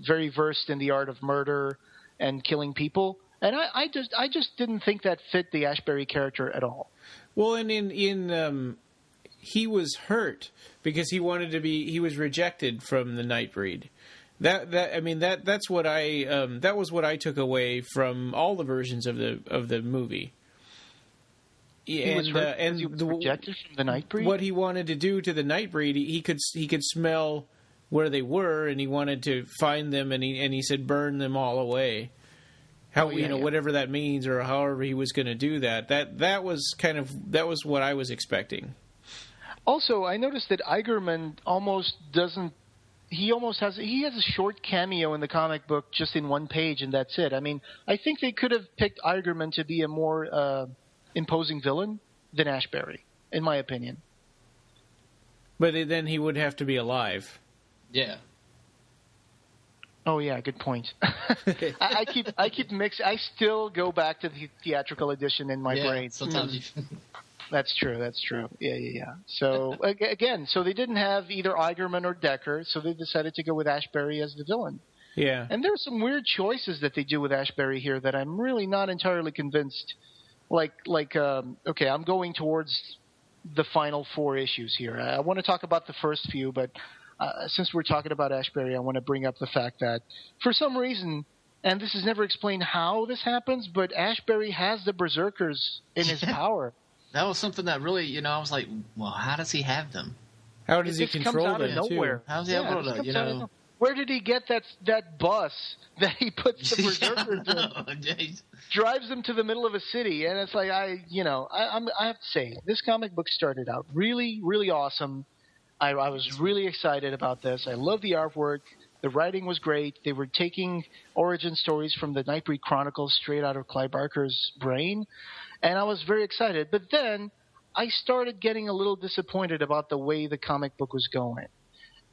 very versed in the art of murder and killing people. And I just didn't think that fit the Ashbury character at all. Well, and he was hurt because he was rejected from the Nightbreed. That's what that was what I took away from all the versions of the movie. He was rejected from the Nightbreed. What he wanted to do to the Nightbreed, he could smell where they were, and he wanted to find them, and he said burn them all away. Whatever that means, or however he was going to do that. That was what I was expecting. Also, I noticed that Eigerman almost doesn't. He has a short cameo in the comic book, just in one page, and that's it. I mean, I think they could have picked Eigerman to be a more imposing villain than Ashbury, in my opinion. But then he would have to be alive. Yeah. Oh yeah, good point. I keep mixing. I still go back to the theatrical edition in my brain. Sometimes. That's true. Yeah. So again, they didn't have either Eigerman or Decker, so they decided to go with Ashbury as the villain. Yeah. And there are some weird choices that they do with Ashbury here that I'm really not entirely convinced. Okay, I'm going towards the final 4 issues here. I want to talk about the first few, but since we're talking about Ashbury, I want to bring up the fact that for some reason, and this is never explained how this happens, but Ashbury has the Berserkers in his power. That was something that really, I was like, well, how does he have them? How does he control them, comes out of nowhere. too? How's he able to, Where did he get that bus that he puts the Berserkers in? Drives them to the middle of a city, and it's like, I have to say, this comic book started out really, really awesome. I was really excited about this. I love the artwork. The writing was great. They were taking origin stories from the Nightbreed Chronicles straight out of Clive Barker's brain. And I was very excited. But then I started getting a little disappointed about the way the comic book was going.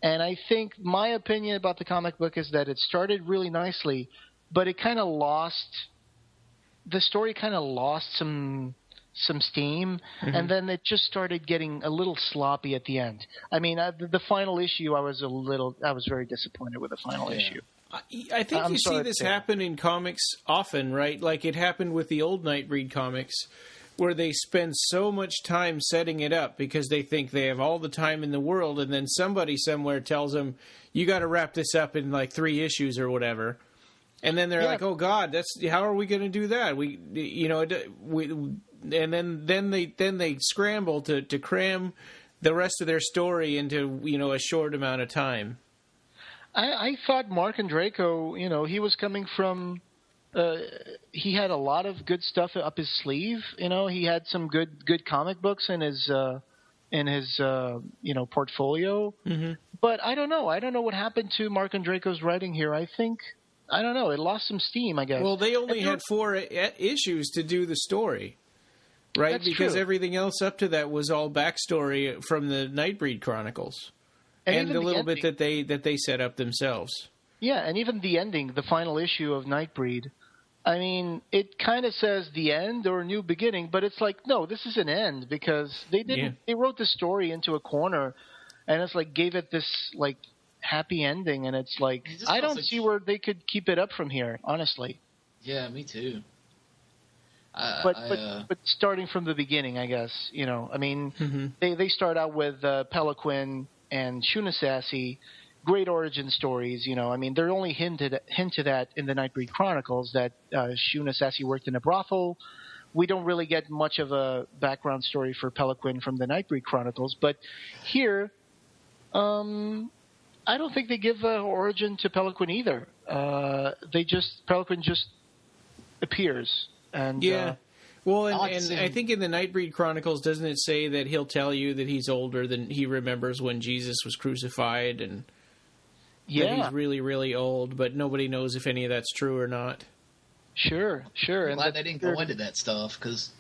And I think my opinion about the comic book is that it started really nicely, but it kind of lost – the story kind of lost some steam, and then it just started getting a little sloppy at the end. I mean, the final issue, I was very disappointed with the final issue. I think you see this happen in comics often, right? Like it happened with the old Nightbreed comics, where they spend so much time setting it up because they think they have all the time in the world, and then somebody somewhere tells them, you got to wrap this up in like 3 issues or whatever. And then they're like, "Oh God, how are we going to do that?" And then they scramble to cram the rest of their story into a short amount of time. I thought Mark Andreyko, he was coming from. He had a lot of good stuff up his sleeve. He had some good comic books in his portfolio. Mm-hmm. But I don't know. I don't know what happened to Mark Andreyko's writing here. I don't know. It lost some steam, I guess. Well, they only had 4 issues to do the story, right? That's because true. Everything else up to that was all backstory from the Nightbreed Chronicles, and the little bit that they set up themselves. Yeah, and even the ending, the final issue of Nightbreed, I mean, it kind of says the end or a new beginning, but it's like, no, this is an end because they didn't. Yeah. They wrote the story into a corner, and it's like gave it this like happy ending, and it's like I don't see where they could keep it up from here, honestly. Yeah, me too. But starting from the beginning, I guess, I mean, they start out with Peliquin and Shunasasi, great origin stories, I mean, they're only hinted at in the Nightbreed Chronicles that Shunasasi worked in a brothel. We don't really get much of a background story for Peliquin from the Nightbreed Chronicles, but here, I don't think they give origin to Peliquin either. Peliquin just appears. And, well, and I think in the Nightbreed Chronicles, doesn't it say that he'll tell you that he's older than he remembers when Jesus was crucified, and that he's really, really old, but nobody knows if any of that's true or not. Sure. I'm glad they didn't go into that stuff, because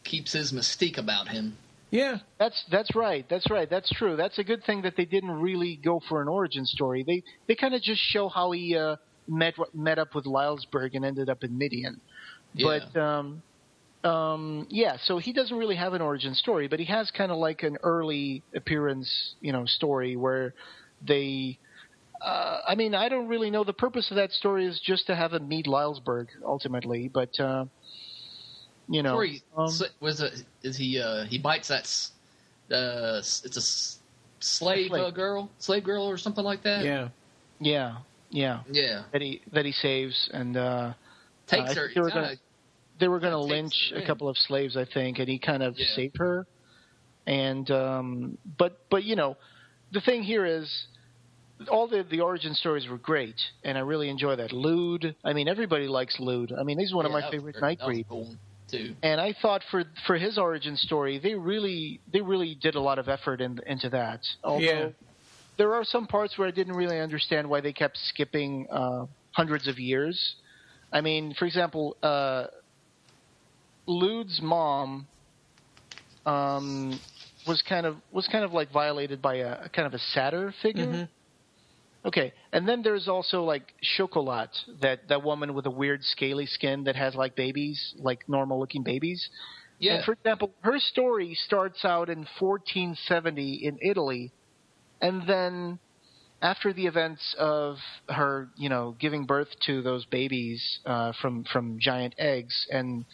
keeps his mystique about him. Yeah. That's right. That's true. That's a good thing that they didn't really go for an origin story. They kind of just show how he met up with Lylesburg and ended up in Midian. Yeah. But so he doesn't really have an origin story, but he has kind of like an early appearance, story where they. I mean, I don't really know. The purpose of that story is just to have him meet Lylesburg ultimately, but he bites that. It's a slave girl or something like that. Yeah. That he saves and takes her. They were going to lynch a couple of slaves, I think, and he kind of saved her. And but the thing here is all the origin stories were great, and I really enjoy that. Lude, I mean, everybody likes Lude. I mean, he's one of my favorite Nightbreed. Cool too. And I thought for his origin story, they really did a lot of effort into that. Although there are some parts where I didn't really understand why they kept skipping hundreds of years. I mean, for example, Lude's mom was kind of like violated by a kind of a satyr figure. Mm-hmm. Okay, and then there's also like Chocolat, that woman with a weird scaly skin that has like babies, like normal looking babies. Yeah. And for example, her story starts out in 1470 in Italy, and then after the events of her, giving birth to those babies from giant eggs, and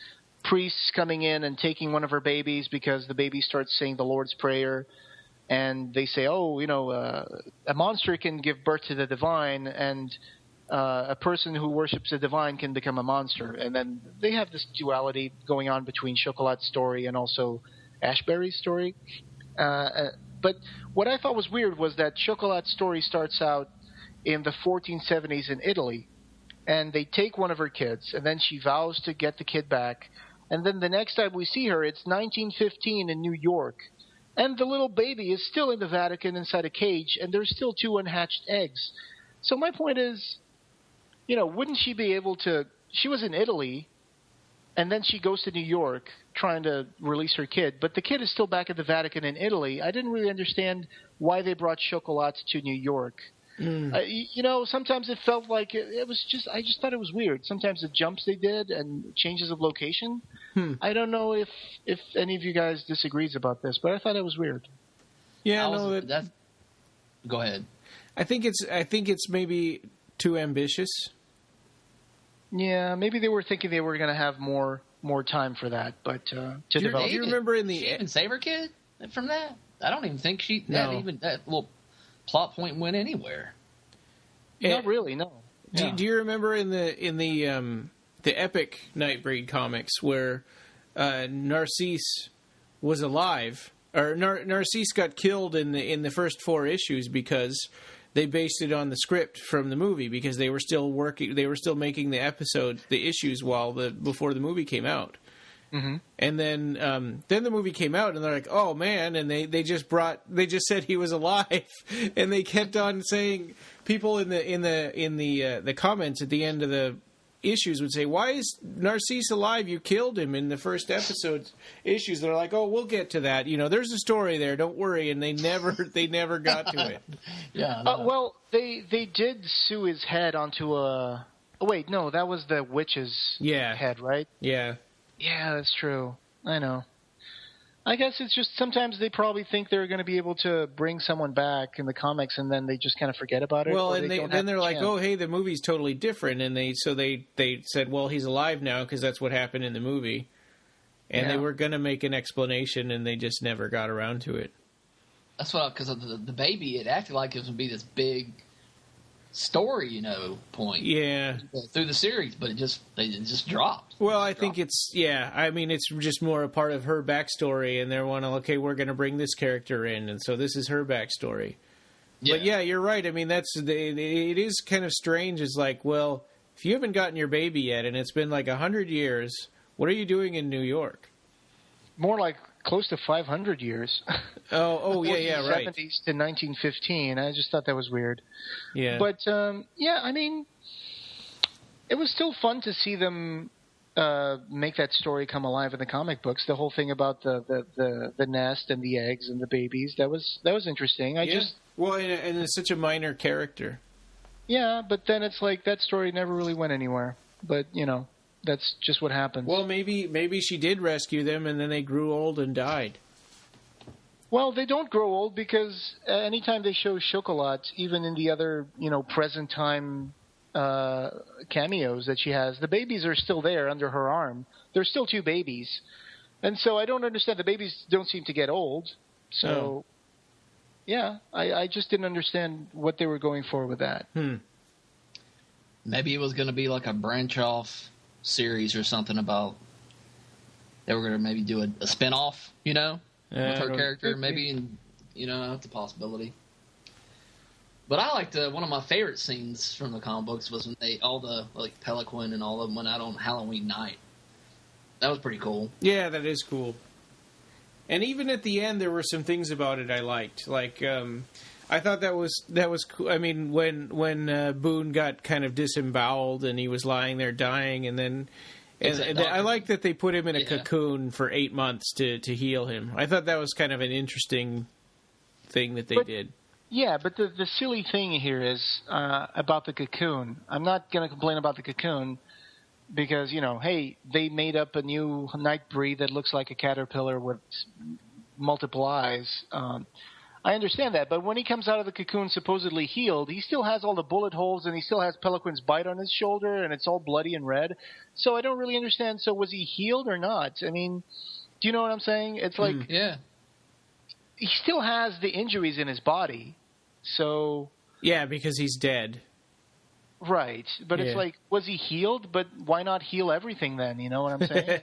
priests coming in and taking one of her babies because the baby starts saying the Lord's Prayer, and they say, a monster can give birth to the divine, and a person who worships the divine can become a monster. And then they have this duality going on between Chocolat's story and also Ashbury's story. But what I thought was weird was that Chocolat's story starts out in the 1470s in Italy, and they take one of her kids, and then she vows to get the kid back. And then the next time we see her, it's 1915 in New York, and the little baby is still in the Vatican inside a cage, and there's still 2 unhatched eggs. So my point is, wouldn't she be able to – she was in Italy, and then she goes to New York trying to release her kid, but the kid is still back at the Vatican in Italy. I didn't really understand why they brought Chocolat to New York. Sometimes it felt like it was just – I just thought it was weird. Sometimes the jumps they did and changes of location. I don't know if any of you guys disagrees about this, but I thought it was weird. Yeah, go ahead. I think it's maybe too ambitious. Yeah, maybe they were thinking they were going to have more time for that, but to develop. Do you remember in the she even save her kid from that? I don't even think that little plot point went anywhere. Not really, no. Yeah. Do you remember in the epic Nightbreed comics where Narcisse was alive, or Narcisse got killed in the first 4 issues because they based it on the script from the movie, because they were still making the issues before the movie came out. Mm-hmm. And then the movie came out, and they're like, "Oh man!" And they just said he was alive, and they kept on saying, people in the comments at the end of the issues would say, "Why is Narcisse alive? You killed him in the first episode's issues." They're like, "Oh, we'll get to that. There's a story there. Don't worry." And they never got to it. Yeah. Well, they did sew his head onto a Oh, wait, no, that was the witch's head, right? Yeah. Yeah, that's true. I know. I guess it's just sometimes they probably think they're going to be able to bring someone back in the comics, and then they just kind of forget about it. Well, and then they're like, oh, hey, the movie's totally different. And they said, well, he's alive now because that's what happened in the movie. And they were going to make an explanation, and they just never got around to it. That's what, because of the baby, it acted like it was going to be this big story, point. Yeah. Through the series, but it just dropped. Well, I think it's just more a part of her backstory, and they're we're going to bring this character in, and so this is her backstory. Yeah. But yeah, you're right. I mean, it is kind of strange. It's like, well, if you haven't gotten your baby yet, and it's been like 100 years, what are you doing in New York? More like close to 500 years. Oh, yeah, right. 70s to 1915. I just thought that was weird. Yeah. But, I mean, it was still fun to see them make that story come alive in the comic books. The whole thing about the nest and the eggs and the babies, that was interesting. Well, and it's such a minor character. Yeah, but then it's like that story never really went anywhere. But, that's just what happens. Well, maybe she did rescue them, and then they grew old and died. Well, they don't grow old because anytime they show Chocolat, even in the other, present time cameos that she has, the babies are still there under her arm. There's still 2 babies. And so I don't understand. The babies don't seem to get old. So, yeah, I just didn't understand what they were going for with that. Maybe it was going to be like a branch-off series or something about they were going to maybe do a spin-off, with her character, maybe, and that's a possibility. But I liked one of my favorite scenes from the comic books was when Pelican and all of them went out on Halloween night. That was pretty cool. Yeah, that is cool. And even at the end, there were some things about it I liked. Like, I thought that was cool. I mean, when Boone got kind of disemboweled and he was lying there dying, and then and I like that they put him in a cocoon for 8 months to heal him. I thought that was kind of an interesting thing that they did. Yeah, but the silly thing here is about the cocoon. I'm not going to complain about the cocoon because, hey, they made up a new Nightbreed that looks like a caterpillar with multiple eyes. I understand that, but when he comes out of the cocoon supposedly healed, he still has all the bullet holes and he still has Pelican's bite on his shoulder and it's all bloody and red. So I don't really understand. So was he healed or not? I mean, do you know what I'm saying? It's like he still has the injuries in his body. So yeah, because he's dead. Right. But it's like, was he healed? But why not heal everything then? You know what I'm saying?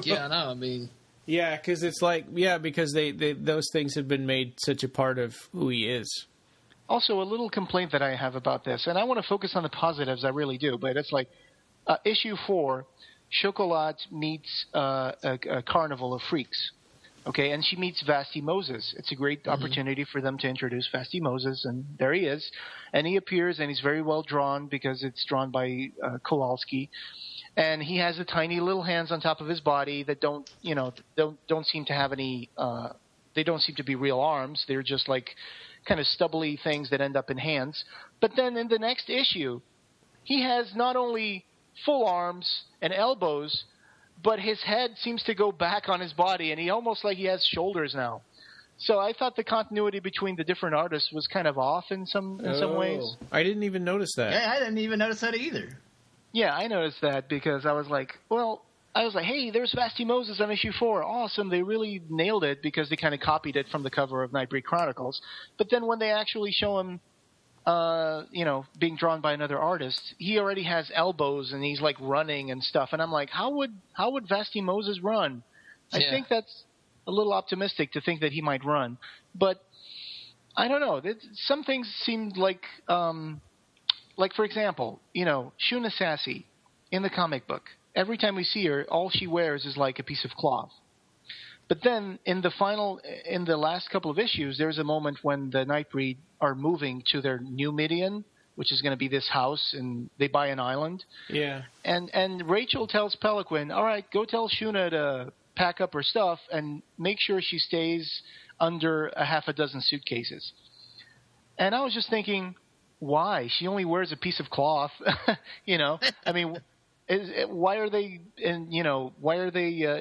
Yeah, I know. I mean... Yeah, because it's like, because they those things have been made such a part of who he is. Also, a little complaint that I have about this, and I want to focus on the positives, I really do, but it's like issue 4, Chocolat meets a carnival of freaks, okay, and she meets Vasti Moses. It's a great opportunity for them to introduce Vasti Moses, and there he is, and he appears, and he's very well drawn because it's drawn by Kowalski. And he has the tiny little hands on top of his body that don't seem to have any. They don't seem to be real arms. They're just like kind of stubbly things that end up in hands. But then in the next issue, he has not only full arms and elbows, but his head seems to go back on his body, and he almost like he has shoulders now. So I thought the continuity between the different artists was kind of off in some ways. I didn't even notice that. Yeah, I didn't even notice that either. Yeah, I noticed that because I was like, hey, there's Vasti Moses on issue 4. Awesome. They really nailed it because they kind of copied it from the cover of Nightbreed Chronicles. But then when they actually show him, being drawn by another artist, he already has elbows and he's like running and stuff. And I'm like, how would Vasti Moses run? I think that's a little optimistic to think that he might run. But I don't know. Some things seemed like... Like, for example, Shuna Sassy in the comic book, every time we see her, all she wears is like a piece of cloth. But then in the last couple of issues, there's a moment when the Nightbreed are moving to their new Midian, which is going to be this house, and they buy an island. Yeah. And Rachel tells Pelican, all right, go tell Shuna to pack up her stuff and make sure she stays under a half a dozen suitcases. And I was just thinking... why? She only wears a piece of cloth. I mean, why are they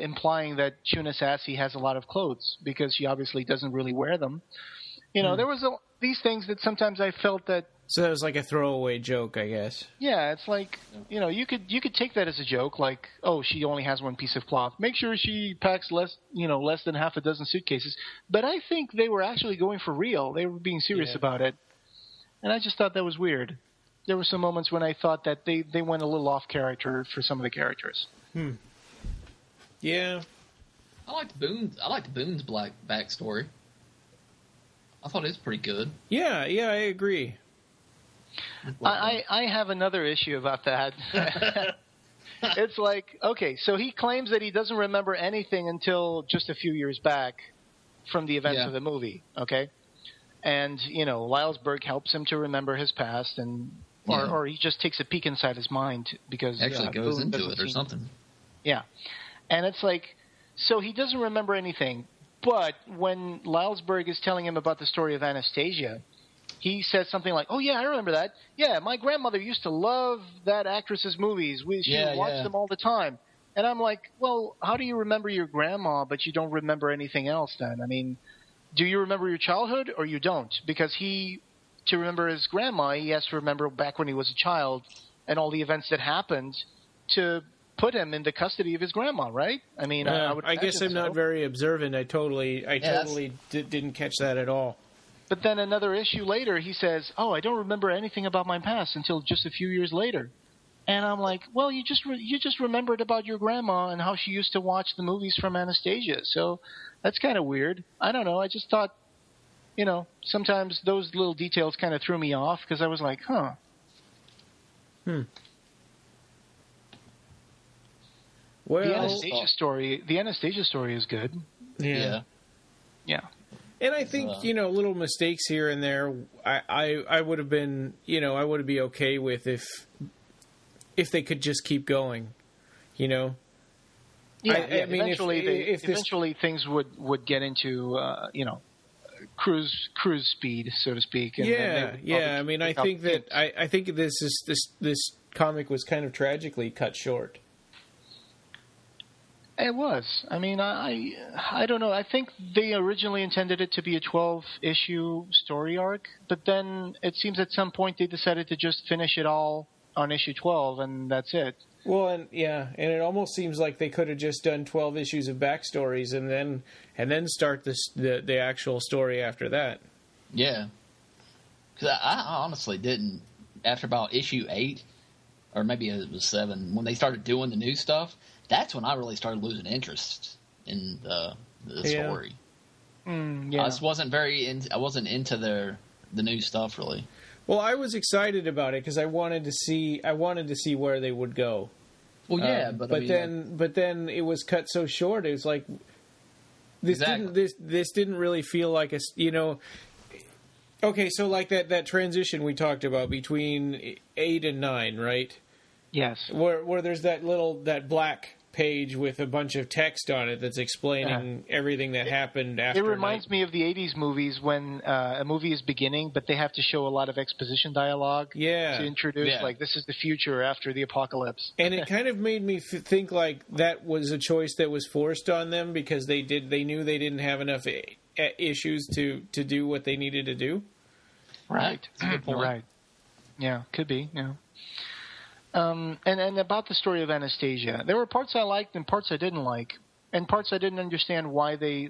implying that Chuna Sassy has a lot of clothes? Because she obviously doesn't really wear them. There was these things that sometimes I felt that. So that was like a throwaway joke, I guess. Yeah, it's like, you could take that as a joke, like, oh, she only has one piece of cloth. Make sure she packs less than half a dozen suitcases. But I think they were actually going for real. They were being serious about it. And I just thought that was weird. There were some moments when I thought that they went a little off character for some of the characters. Yeah. I liked Boone's black backstory. I thought it was pretty good. Yeah, I agree. I have another issue about that. It's like, okay, so he claims that he doesn't remember anything until just a few years back from the events of the movie, okay? And, Lylesburg helps him to remember his past, or he just takes a peek inside his mind because... Actually goes into it or something. Yeah. And it's like, so he doesn't remember anything, but when Lylesburg is telling him about the story of Anastasia, he says something like, oh, yeah, I remember that. Yeah, my grandmother used to love that actress's movies. She watched them all the time. And I'm like, well, how do you remember your grandma, but you don't remember anything else then? I mean, do you remember your childhood or you don't? Because to remember his grandma, he has to remember back when he was a child and all the events that happened to put him in the custody of his grandma, right? I mean, I guess I'm not very observant. I totally didn't catch that at all. But then another issue later, he says, oh, I don't remember anything about my past until just a few years later. And I'm like, well, you just remembered about your grandma and how she used to watch the movies from Anastasia. So that's kind of weird. I don't know. I just thought, sometimes those little details kind of threw me off because I was like, huh. Well, the Anastasia story is good. Yeah. And I think, little mistakes here and there, I would have been, I would be okay with if they could just keep going, Yeah, I mean, eventually things would get into, cruise speed, so to speak. And I mean, I think that I think this comic was kind of tragically cut short. It was. I mean, I don't know. I think they originally intended it to be a 12-issue story arc, but then it seems at some point they decided to just finish it all on issue 12, and that's it. Well, and it almost seems like they could have just done 12 issues of backstories and then start the actual story after that. Yeah, because I honestly didn't. After about issue 8, or maybe it was 7, when they started doing the new stuff. That's when I really started losing interest in the story. I just wasn't I wasn't into the new stuff really. Well, I was excited about it because I wanted to see where they would go. Well, yeah, but then it was cut so short. It was like this didn't really feel like a Okay, so like that transition we talked about between 8 and 9, right? Yes. Where there's that black page with a bunch of text on it that's explaining everything that happened after. It reminds me of the 80s movies when a movie is beginning, but they have to show a lot of exposition dialogue to introduce, like, this is the future after the apocalypse. And it kind of made me think like that was a choice that was forced on them because they knew they didn't have enough issues to do what they needed to do. Right. That's a good point. Right. Yeah, could be, yeah. And about the story of Anastasia, there were parts I liked and parts I didn't like, and parts I didn't understand why they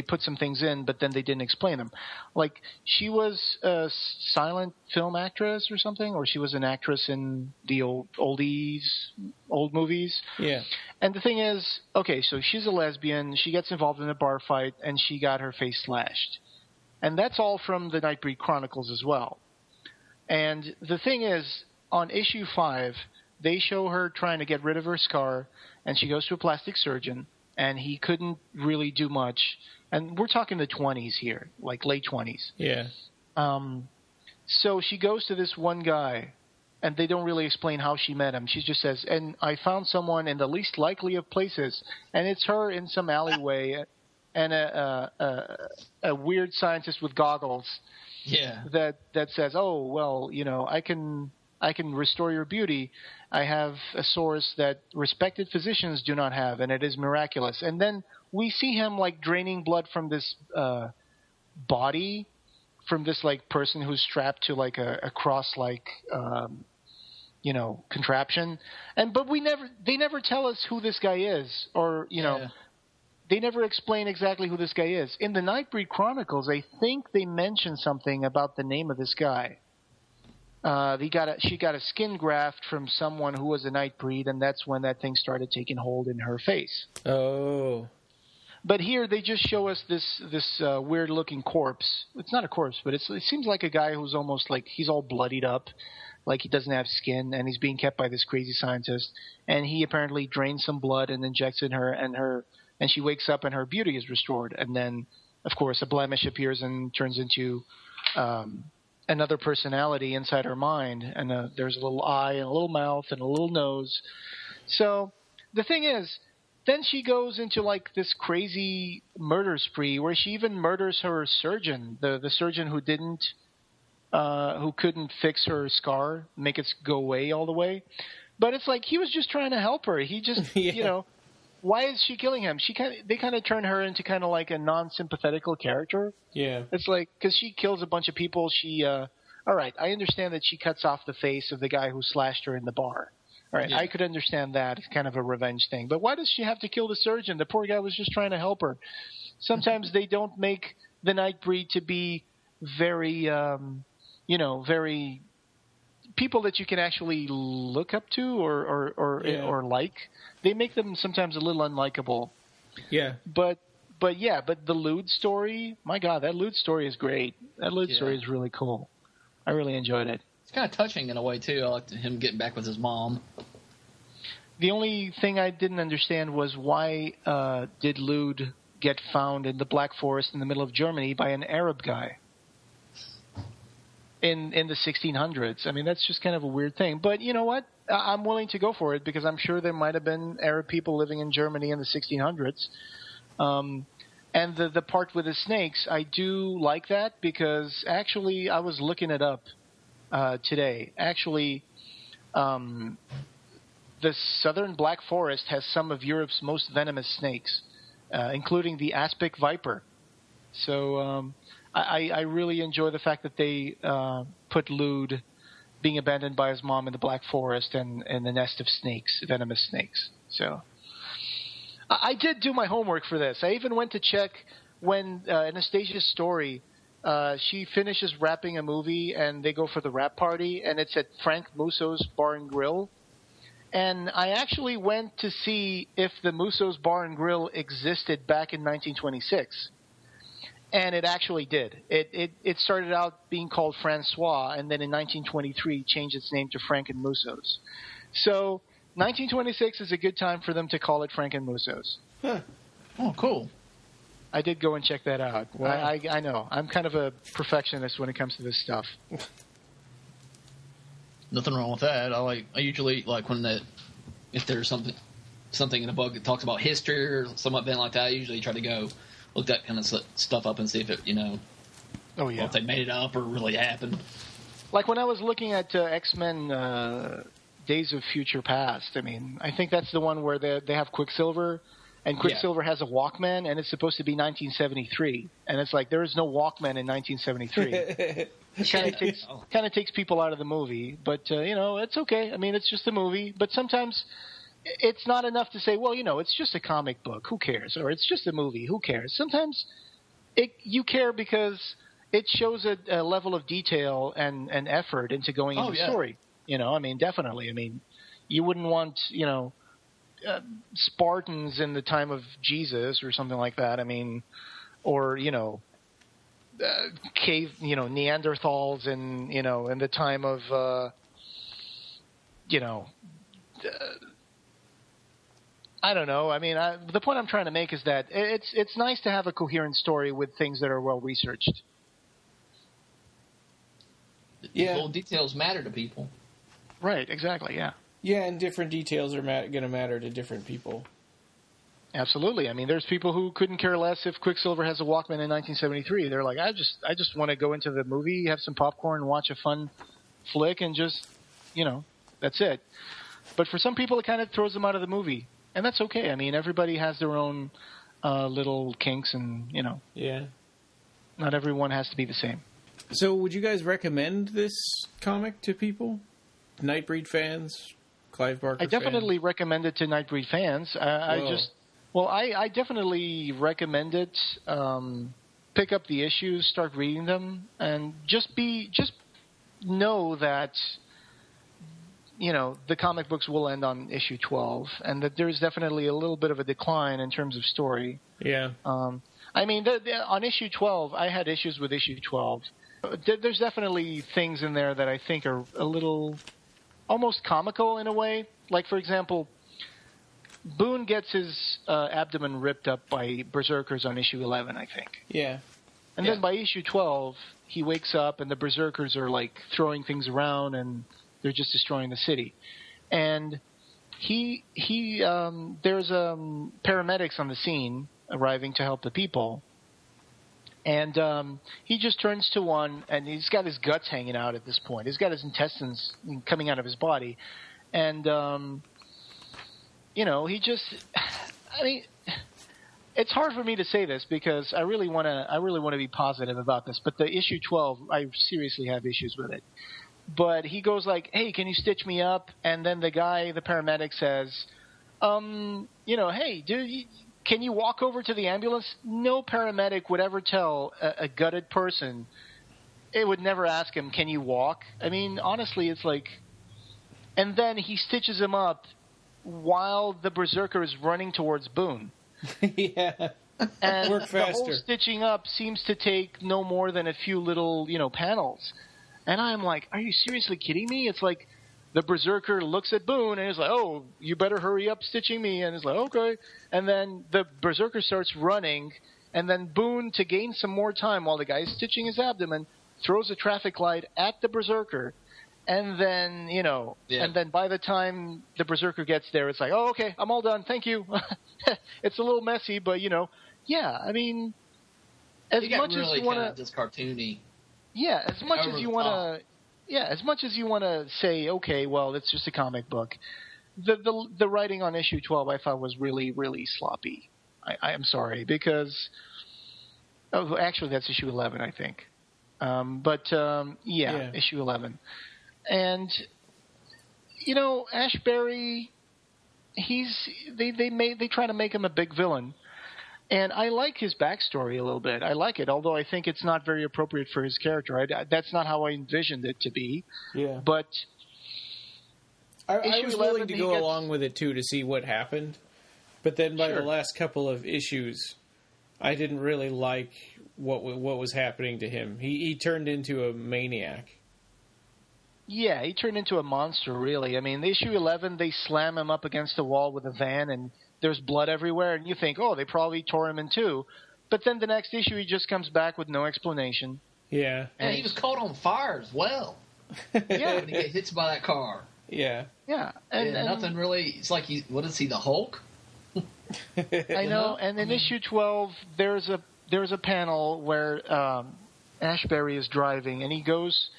put some things in, but then they didn't explain them. Like, she was a silent film actress or something, or she was an actress in the old movies. Yeah. And the thing is, okay, so she's a lesbian, she gets involved in a bar fight, and she got her face slashed. And that's all from the Nightbreed Chronicles as well. And the thing is, on issue 5, they show her trying to get rid of her scar, and she goes to a plastic surgeon, and he couldn't really do much. And we're talking the 20s here, like late 20s. Yeah. So she goes to this one guy, and they don't really explain how she met him. She just says, and I found someone in the least likely of places, and it's her in some alleyway, and a weird scientist with goggles. that says, oh, well, I can restore your beauty. I have a source that respected physicians do not have, and it is miraculous. And then we see him like draining blood from this body, from this like person who's strapped to like a cross like contraption. But they never tell us who this guy is, or they never explain exactly who this guy is. In the Nightbreed Chronicles, I think they mention something about the name of this guy. She got a skin graft from someone who was a Nightbreed, and that's when that thing started taking hold in her face. Oh. But here they just show us this weird-looking corpse. It's not a corpse, but it seems like a guy who's almost like he's all bloodied up, like he doesn't have skin, and he's being kept by this crazy scientist. And he apparently drains some blood and injects in her, and she wakes up and her beauty is restored. And then, of course, a blemish appears and turns into another personality inside her mind. And there's a little eye and a little mouth and a little nose. So the thing is, then she goes into like this crazy murder spree where she even murders her surgeon, the surgeon who couldn't fix her scar, make it go away all the way. But it's like he was just trying to help her. He just, why is she killing him? They kind of turn her into kind of like a non-sympathetical character. Yeah. It's like, because she kills a bunch of people, all right, I understand that she cuts off the face of the guy who slashed her in the bar. All right, I could understand that. It's kind of a revenge thing. But why does she have to kill the surgeon? The poor guy was just trying to help her. Sometimes they don't make the Nightbreed to be very, very people that you can actually look up to or like. They make them sometimes a little unlikable. Yeah. But the lewd story, my God, that lewd story is great. That lewd story is really cool. I really enjoyed it. It's kind of touching in a way, too. I liked him getting back with his mom. The only thing I didn't understand was why did Lude get found in the Black Forest in the middle of Germany by an Arab guy in the 1600s. I mean, that's just kind of a weird thing. But you know what? I'm willing to go for it because I'm sure there might have been Arab people living in Germany in the 1600s. And the part with the snakes, I do like that because actually I was looking it up today. Actually, the southern Black Forest has some of Europe's most venomous snakes, including the aspic viper. So I really enjoy the fact that they put Lude being abandoned by his mom in the Black Forest and the nest of snakes, venomous snakes. So I did do my homework for this. I even went to check when Anastasia's story, she finishes wrapping a movie and they go for the wrap party, and it's at Frank Musso's Bar and Grill. And I actually went to see if the Musso's Bar and Grill existed back in 1926. And it actually did. It started out being called Francois, and then in 1923 changed its name to Frank and Musso's. So 1926 is a good time for them to call it Frank and Musso's. Huh. Oh, cool. I did go and check that out. Wow. I know. I'm kind of a perfectionist when it comes to this stuff. Nothing wrong with that. I usually like when if there's something in a book that talks about history or some event like that, I usually try to go look that kind of stuff up and see if it, if they made it up or really happened. Like when I was looking at X-Men Days of Future Past, I mean, I think that's the one where they have Quicksilver, and Quicksilver has a Walkman, and it's supposed to be 1973. And it's like, there is no Walkman in 1973. It kind of takes people out of the movie, but, it's okay. I mean, it's just a movie, but sometimes it's not enough to say, well, it's just a comic book. Who cares? Or it's just a movie. Who cares? Sometimes you care because it shows a level of detail and effort into going into the story. I mean, definitely. I mean, you wouldn't want, Spartans in the time of Jesus or something like that. I mean, or, cave, Neanderthals in the time of, I don't know. I mean, the point I'm trying to make is that it's nice to have a coherent story with things that are well researched. Yeah, little details matter to people. Right. Exactly. Yeah. Yeah, and different details are going to matter to different people. Absolutely. I mean, there's people who couldn't care less if Quicksilver has a Walkman in 1973. They're like, I just want to go into the movie, have some popcorn, watch a fun flick, and just, that's it. But for some people, it kind of throws them out of the movie, and that's okay. I mean, everybody has their own little kinks, and Yeah. Not everyone has to be the same. So, would you guys recommend this comic to people? Nightbreed fans, Clive Barker I definitely recommend it to Nightbreed fans. I definitely recommend it. Pick up the issues, start reading them, and just know that the comic books will end on issue 12, and that there's definitely a little bit of a decline in terms of story. Yeah. I mean, on issue 12, I had issues with issue 12. There's definitely things in there that I think are a little almost comical in a way. Like, for example, Boone gets his abdomen ripped up by berserkers on issue 11, I think. Yeah. And then by issue 12, he wakes up and the berserkers are, like, throwing things around and they're just destroying the city. And there's paramedics on the scene arriving to help the people. And he just turns to one, and he's got his guts hanging out at this point. He's got his intestines coming out of his body. And, he just – I mean, it's hard for me to say this because I really want to be positive about this. But the issue 12, I seriously have issues with it. But he goes like, hey, can you stitch me up? And then the paramedic says, hey, dude, can you walk over to the ambulance? No paramedic would ever tell a gutted person. It would never ask him, can you walk? I mean, honestly, it's like... And then he stitches him up while the berserker is running towards Boone. Yeah. And work faster. The whole stitching up seems to take no more than a few little, panels. And I'm like, are you seriously kidding me? It's like the berserker looks at Boone and is like, oh, you better hurry up stitching me. And he's like, okay. And then the berserker starts running. And then Boone, to gain some more time while the guy is stitching his abdomen, throws a traffic light at the berserker. And then, and then by the time the berserker gets there, it's like, oh, okay, I'm all done. Thank you. It's a little messy, but, yeah, I mean, as much as you want to... just cartoony. Yeah, as much as you want to... Yeah, as much as you want to say, okay, well, it's just a comic book, the writing on issue 12 I thought was really, really sloppy. I am sorry, because... Oh, actually, that's issue 11, I think. Yeah, issue 11. And, Ashbury, they try to make him a big villain. And I like his backstory a little bit. I like it, although I think it's not very appropriate for his character. That's not how I envisioned it to be. Yeah. But I was willing to go along with it, too, to see what happened. But then by the last couple of issues, I didn't really like what was happening to him. He turned into a maniac. Yeah, he turned into a monster, really. I mean, issue 11, they slam him up against the wall with a van, and there's blood everywhere, and you think, oh, they probably tore him in two. But then the next issue, he just comes back with no explanation. Yeah. And he was caught on fire as well. Yeah. When he gets hit by that car. Yeah. Yeah. And nothing really... It's like, what is he, the Hulk? I know. And in issue 12, there's a panel where Ashbury is driving, and he goes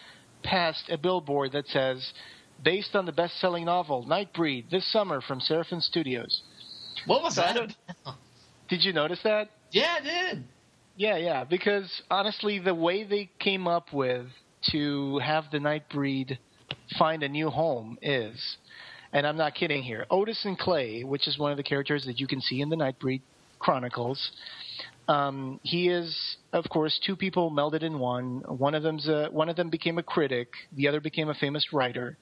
past a billboard that says, based on the best-selling novel, Nightbreed, this summer from Seraphin Studios. What was that? Did you notice that? Yeah, I did. Yeah, because honestly, the way they came up with to have the Nightbreed find a new home is, and I'm not kidding here, Otis and Clay, which is one of the characters that you can see in the Nightbreed Chronicles, he is, of course, two people melded in one. One of them became a critic. The other became a famous writer.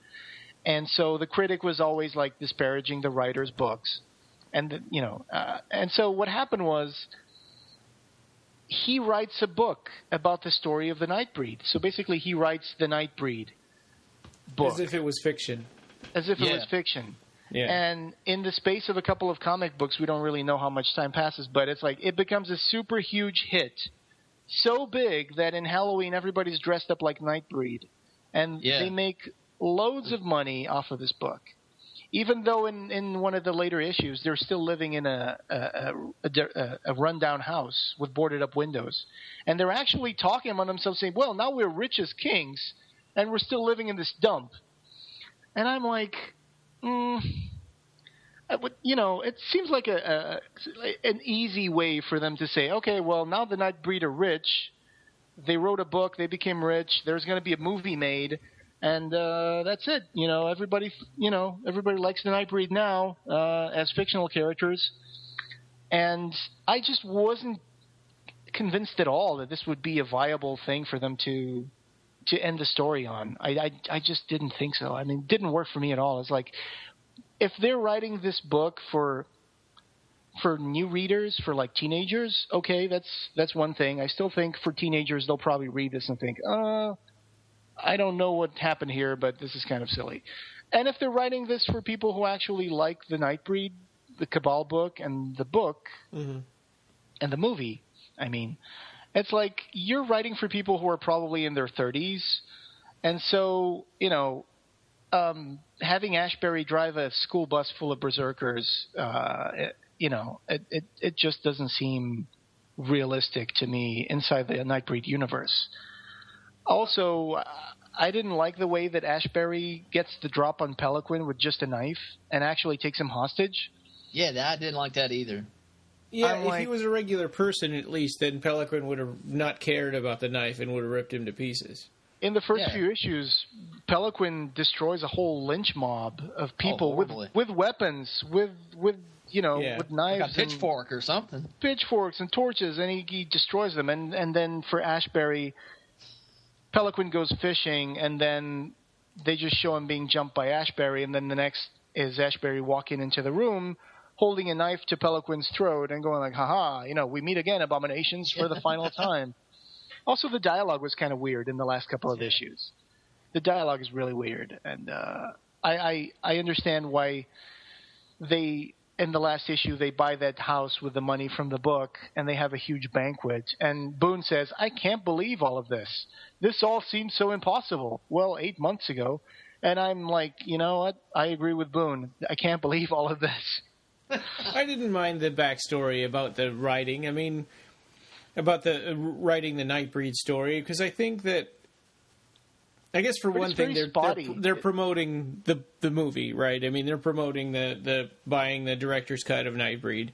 And so the critic was always like disparaging the writer's books. And, and so what happened was he writes a book about the story of the Nightbreed. So basically he writes the Nightbreed book. As if it was fiction. As if it was fiction. Yeah. And in the space of a couple of comic books, we don't really know how much time passes, but it's like it becomes a super huge hit. So big that in Halloween everybody's dressed up like Nightbreed. And they make loads of money off of this book. even though in one of the later issues they're still living in a rundown house with boarded up windows, and they're actually talking among themselves saying, well, now we're rich as kings and we're still living in this dump. And I'm like, it seems like an easy way for them to say, okay, well, now the Nightbreed are rich, they wrote a book, they became rich, there's going to be a movie made, and that's it. Everybody likes the Nightbreed now as fictional characters. And I just wasn't convinced at all that this would be a viable thing for them to end the story on. I just didn't think so. I mean, it didn't work for me at all. It's like, if they're writing this book for new readers, for like teenagers, okay, that's one thing. I still think for teenagers, they'll probably read this and think, I don't know what happened here, but this is kind of silly. And if they're writing this for people who actually like the Nightbreed, the Cabal book, and the book, and the movie, I mean, it's like you're writing for people who are probably in their 30s. And so, having Ashbury drive a school bus full of berserkers, it just doesn't seem realistic to me inside the Nightbreed universe. Also, I didn't like the way that Ashbury gets the drop on Peliquin with just a knife and actually takes him hostage. Yeah, I didn't like that either. Yeah, if he was a regular person, at least, then Peliquin would have not cared about the knife and would have ripped him to pieces. In the first few issues, Peliquin destroys a whole lynch mob of people with weapons, with knives, like a pitchfork or something, pitchforks and torches, and he destroys them. And then for Ashbury, Peliquin goes fishing, and then they just show him being jumped by Ashbury, and then the next is Ashbury walking into the room, holding a knife to Peliquin's throat and going like, haha, we meet again, abominations, for the final time. Also, the dialogue was kind of weird in the last couple of issues. The dialogue is really weird, and I understand why they, in the last issue, they buy that house with the money from the book, and they have a huge banquet. And Boone says, I can't believe all of this. This all seems so impossible. Well, 8 months ago. And I'm like, you know what? I agree with Boone. I can't believe all of this. I didn't mind the backstory about the writing. I mean, about the writing the Nightbreed story, because I think that, I guess for one thing, they're promoting the movie, right? I mean, they're promoting the buying the director's cut of Nightbreed.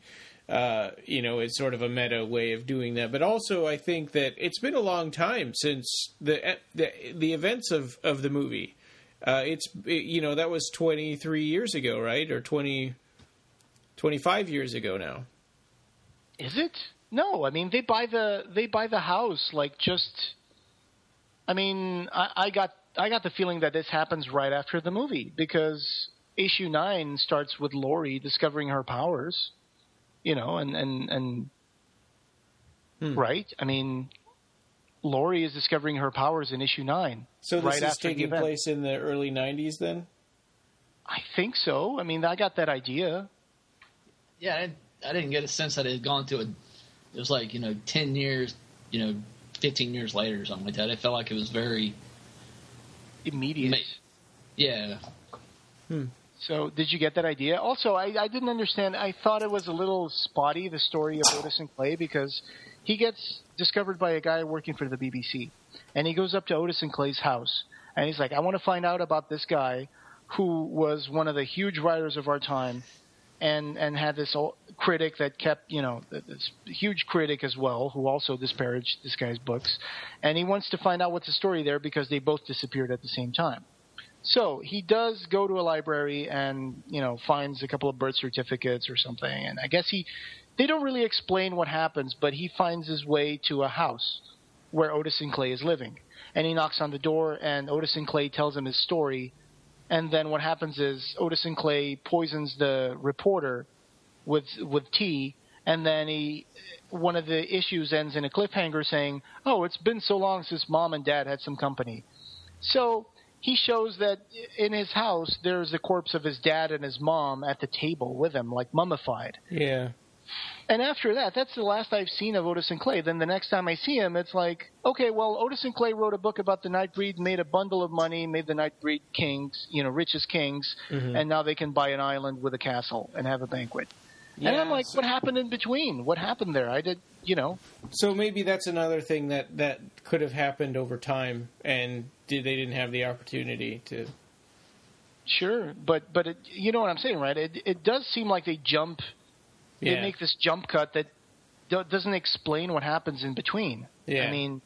It's sort of a meta way of doing that. But also, I think that it's been a long time since the events of the movie. That was 23 years ago, right? Or 25 years ago now. Is it? No, I mean they buy the house like just. I mean, I got the feeling that this happens right after the movie, because issue 9 starts with Laurie discovering her powers, and right. I mean, Laurie is discovering her powers in issue 9. So this is taking place in the early 90s, then? I think so. I mean, I got that idea. Yeah, I didn't get a sense that it had gone to it was like, 10 years, 15 years later or something like that. It felt like it was very immediate. Yeah. So did you get that idea? Also, I didn't understand. I thought it was a little spotty, the story of Otis and Clay, because he gets discovered by a guy working for the BBC. And he goes up to Otis and Clay's house. And he's like, I want to find out about this guy who was one of the huge writers of our time. And had this critic that kept, this huge critic as well, who also disparaged this guy's books. And he wants to find out what's the story there, because they both disappeared at the same time. So he does go to a library and, finds a couple of birth certificates or something. And I guess they don't really explain what happens, but he finds his way to a house where Otis and Clay is living. And he knocks on the door, and Otis and Clay tells him his story. And then what happens is Otis and Clay poisons the reporter with tea, and then one of the issues ends in a cliffhanger saying, oh, it's been so long since Mom and Dad had some company. So he shows that in his house there's the corpse of his dad and his mom at the table with him, like mummified. Yeah. And after that, that's the last I've seen of Otis and Clay. Then the next time I see him, it's like, okay, well, Otis and Clay wrote a book about the Nightbreed, made a bundle of money, made the Nightbreed kings, rich as kings, and now they can buy an island with a castle and have a banquet. Yeah, and I'm like, what happened in between? What happened there? I did, So maybe that's another thing that could have happened over time, and they didn't have the opportunity to. Sure, but it, you know what I'm saying, right? It does seem like they jump. Yeah. They make this jump cut that doesn't explain what happens in between. Yeah. I mean,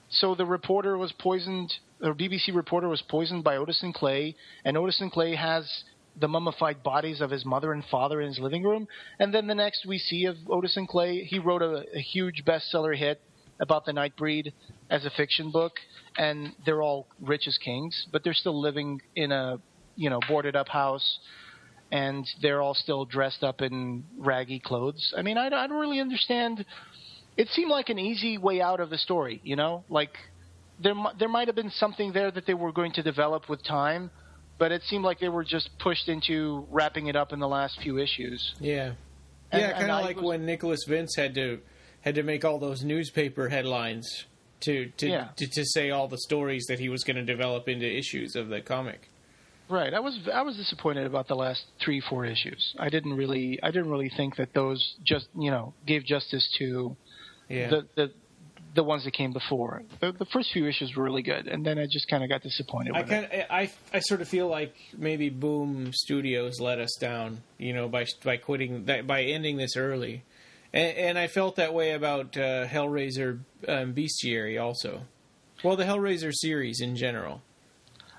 so the reporter was poisoned, or BBC reporter was poisoned by Otis and Clay, and Otis and Clay has the mummified bodies of his mother and father in his living room. And then the next we see of Otis and Clay, he wrote a huge bestseller hit about the Nightbreed as a fiction book, and they're all rich as kings, but they're still living in a boarded up house. And they're all still dressed up in raggy clothes. I mean, I don't really understand. It seemed like an easy way out of the story, Like, there might have been something there that they were going to develop with time, but it seemed like they were just pushed into wrapping it up in the last few issues. Yeah. Kind of like when Nicholas Vince had to make all those newspaper headlines to say all the stories that he was going to develop into issues of the comic. Right. I was disappointed about the last 3-4 issues. I didn't really think that those just gave justice to the ones that came before. The first few issues were really good, and then I just kind of got disappointed with it. I sort of feel like maybe Boom Studios let us down, by quitting by ending this early, and I felt that way about Hellraiser Bestiary also. Well, the Hellraiser series in general.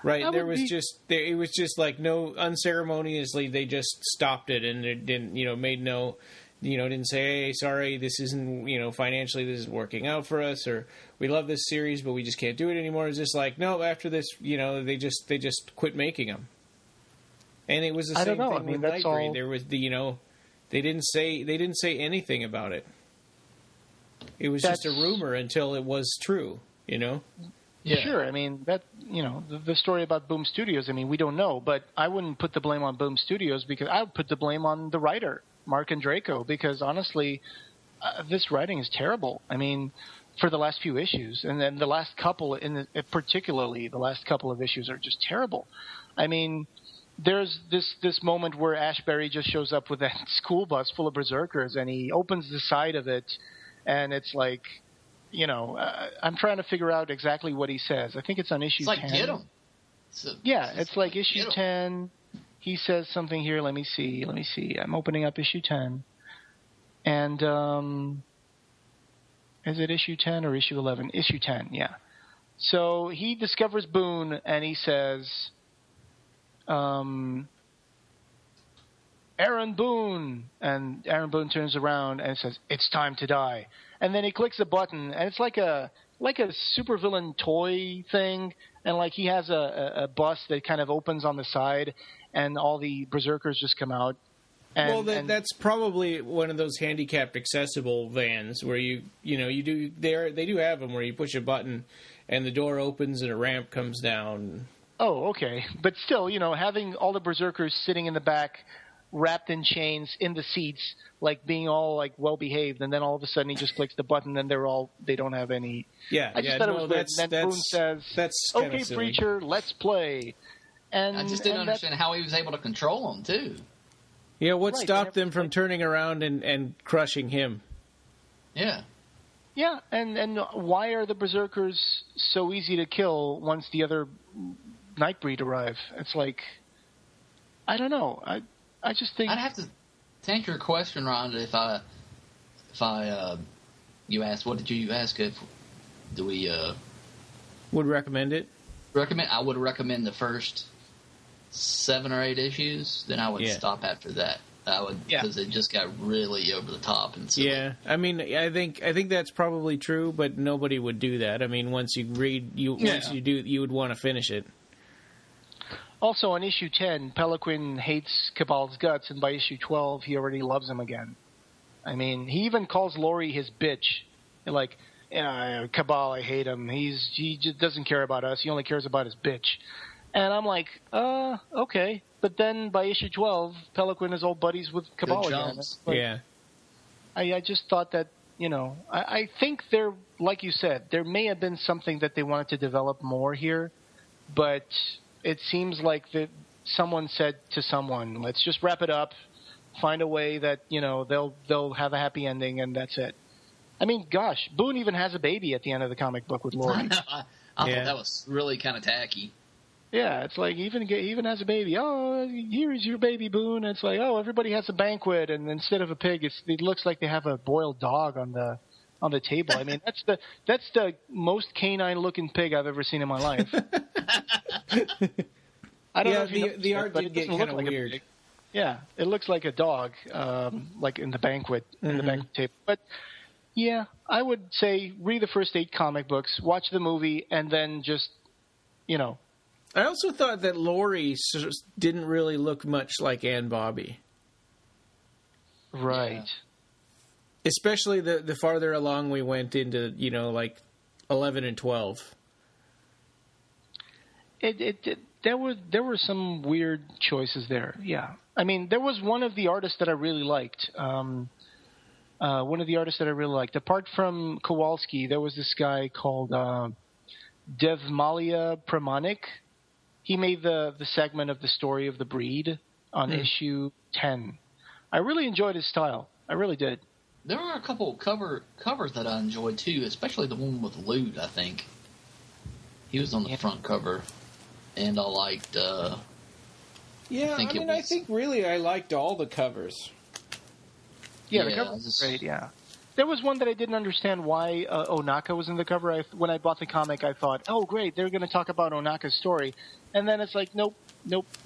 Right, it was just like no unceremoniously they just stopped it, and it didn't made no didn't say, hey, sorry, this isn't financially this is working out for us, or we love this series but we just can't do it anymore. It's just like, no, after this they just quit making them. And it was the same thing with Nightbreed. There was they didn't say anything about it. It was just a rumor until it was true, Yeah. Sure. I mean, that the story about Boom Studios, I mean, we don't know, but I wouldn't put the blame on Boom Studios because I would put the blame on the writer, Mark Andreyko, because honestly, this writing is terrible. I mean, for the last few issues, and then the last couple, particularly the last couple of issues are just terrible. I mean, there's this moment where Ashbury just shows up with that school bus full of berserkers, and he opens the side of it, and it's like, I'm trying to figure out exactly what he says. I think it's on issue 10. It's like, get him. It's like issue 10. He says something here. Let me see. I'm opening up issue 10. And is it issue 10 or issue 11? Issue 10, yeah. So he discovers Boone, and he says, Aaron Boone. And Aaron Boone turns around and says, it's time to die. And then he clicks a button, and it's like a supervillain toy thing, and like he has a bus that kind of opens on the side, and all the berserkers just come out. And, that's probably one of those handicapped accessible vans where they do have them where you push a button, and the door opens and a ramp comes down. Oh, okay, but still, having all the berserkers sitting in the back, wrapped in chains in the seats, like being all like well behaved, and then all of a sudden he just clicks the button and they don't have any. Yeah, I just thought it was weird. And then Boone says, "That's okay, Preacher, let's play." And I just didn't understand how he was able to control them too. Yeah, what stopped them from turning around and crushing him? Yeah. Yeah, and why are the berserkers so easy to kill once the other Nightbreed arrive? It's like, I don't know. I just think I'd have to answer your question, Rhonda, if you asked, what did you ask if do we would recommend it? I would recommend the first 7 or 8 issues, then I would stop after that. I would, because it just got really over the top and silly. Yeah, I mean, I think that's probably true, but nobody would do that. I mean, once you read, once you do, you would want to finish it. Also, on issue 10, Peliquin hates Cabal's guts, and by issue 12, he already loves him again. I mean, he even calls Laurie his bitch. Like, Cabal, I hate him. He just doesn't care about us. He only cares about his bitch. And I'm like, okay. But then by issue 12, Peliquin is old buddies with Cabal again. Like, I just thought that, I think there, like you said, there may have been something that they wanted to develop more here, but it seems like that someone said to someone, let's just wrap it up, find a way that, they'll have a happy ending, and that's it. I mean, gosh, Boone even has a baby at the end of the comic book with Laurie. I thought that was really kind of tacky. Yeah, it's like he even has a baby. Oh, here's your baby, Boone. And it's like, oh, everybody has a banquet, and instead of a pig, it looks like they have a boiled dog on the table. I mean, that's the most canine-looking pig I've ever seen in my life. I don't know if the art did get kind of weird. Yeah, it looks like a dog, like in the banquet table. But yeah, I would say read the first 8 comic books, watch the movie, and then just, I also thought that Laurie didn't really look much like Ann Bobby. Right. Yeah. Especially the farther along we went into, like 11 and 12. There were some weird choices there. Yeah. I mean, there was one of the artists that I really liked. Apart from Kowalski, there was this guy called Devmalia Pramanik. He made the segment of the story of the breed on issue 10. I really enjoyed his style. I really did. There were a couple covers that I enjoyed too, especially the one with Lute, I think. He was on the front cover, and I liked. I think really I liked all the covers. Yeah, the cover was great. Yeah. There was one that I didn't understand why Onaka was in the cover. When I bought the comic, I thought, oh, great, they're going to talk about Onaka's story. And then it's like, nope,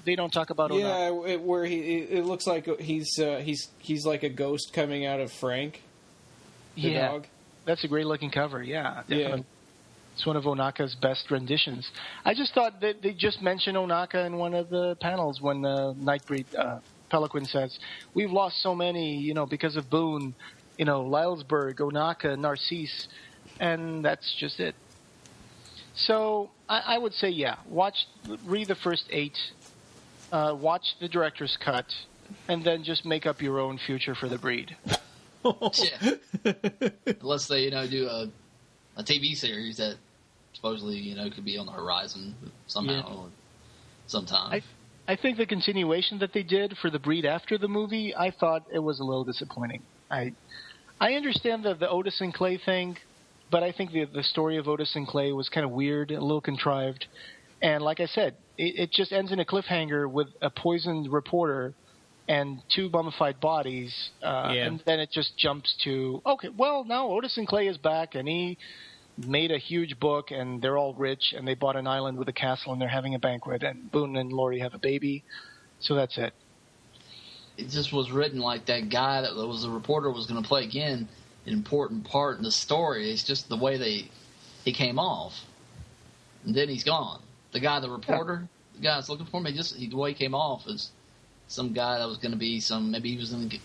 they don't talk about Onaka. Yeah, where it looks like he's like a ghost coming out of Frank, the dog. That's a great-looking cover, yeah. Definitely. Yeah. It's one of Onaka's best renditions. I just thought that they just mentioned Onaka in one of the panels when Nightbreed, Peliquin says, we've lost so many, because of Boone. Lylesburg, Onaka, Narcisse, and that's just it. So I would say, read the first 8, watch the director's cut, and then just make up your own future for the breed. Yeah. Unless they, do a TV series that supposedly, could be on the horizon somehow, sometime. I think the continuation that they did for the breed after the movie, I thought it was a little disappointing. I understand the Otis and Clay thing, but I think the story of Otis and Clay was kind of weird, a little contrived. And like I said, it just ends in a cliffhanger with a poisoned reporter and 2 mummified bodies. And then it just jumps to, okay, well, now Otis and Clay is back, and he made a huge book, and they're all rich, and they bought an island with a castle, and they're having a banquet, and Boone and Laurie have a baby. So that's it. It just was written like that guy that was a reporter was going to play again an important part in the story. It's just the way he came off, and then he's gone. The guy, the reporter, the guy that's looking for me, the way he came off is some guy that was going to be maybe he was going to get.